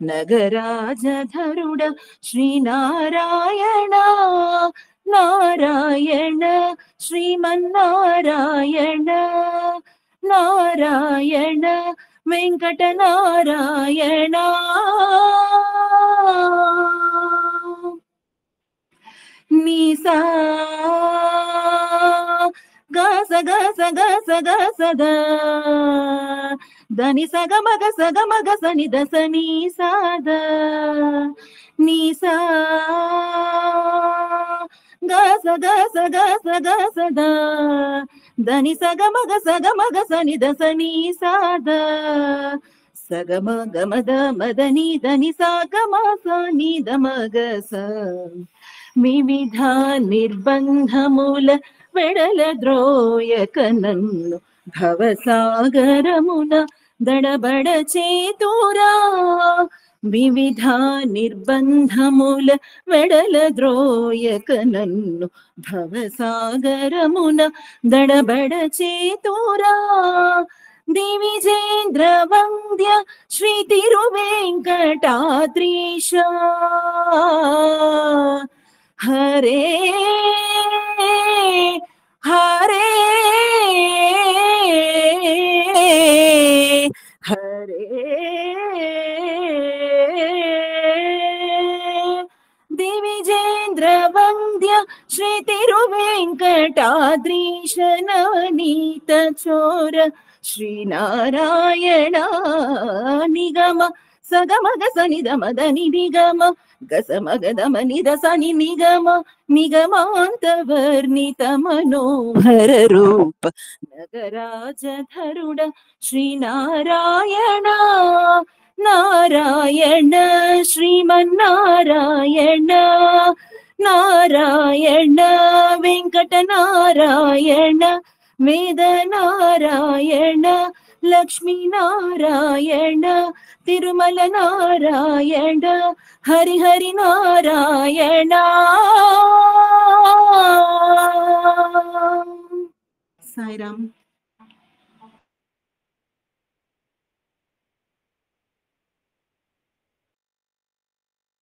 నగరాజధరుడ శ్రీనారాయణ నారాయణ శ్రీమన్నారాయణ నారాయణ వెంకటనారాయణ నిసా గస గస గస గసద దని సగమగ సగమగ సని దస నీ సాద నిసా గస గస గస గసద దని సగమగ సగమగ సని దస నీ సాద సగమ గమద మదని దని సాగమ సని దమగ స వివిధ నిర్బంధముల వెడల ద్రోయక నన్ను భవసాగరమున దడబడ చేతురా వివిధ నిర్బంధముల వెడల ద్రోయక నన్ను భవసాగరమున దడబడ చేతురా దివిజేంద్ర వంద్య శ్రీ తిరువేంకటాద్రీశ హరే హరే హరే దివిజేంద్ర వంద్య శ్రీ తిరువేంకటాద్రీశ నవనీత చోర శ్రీనారాయణ నిగమ సగమగ సనిధమదని నిగమ గసమగదమని దసని నిగమ నిగమాంతవర్ణిత మనోహర రూప నగరాజధరుడ శ్రీనారాయణ నారాయణ శ్రీమన్నారాయణ నారాయణ వెంకటనారాయణ వేదనారాయణ లక్ష్మీనారాయణ తిరుమల నారాయణ హరిహరి నారాయణ సాయిరామ్.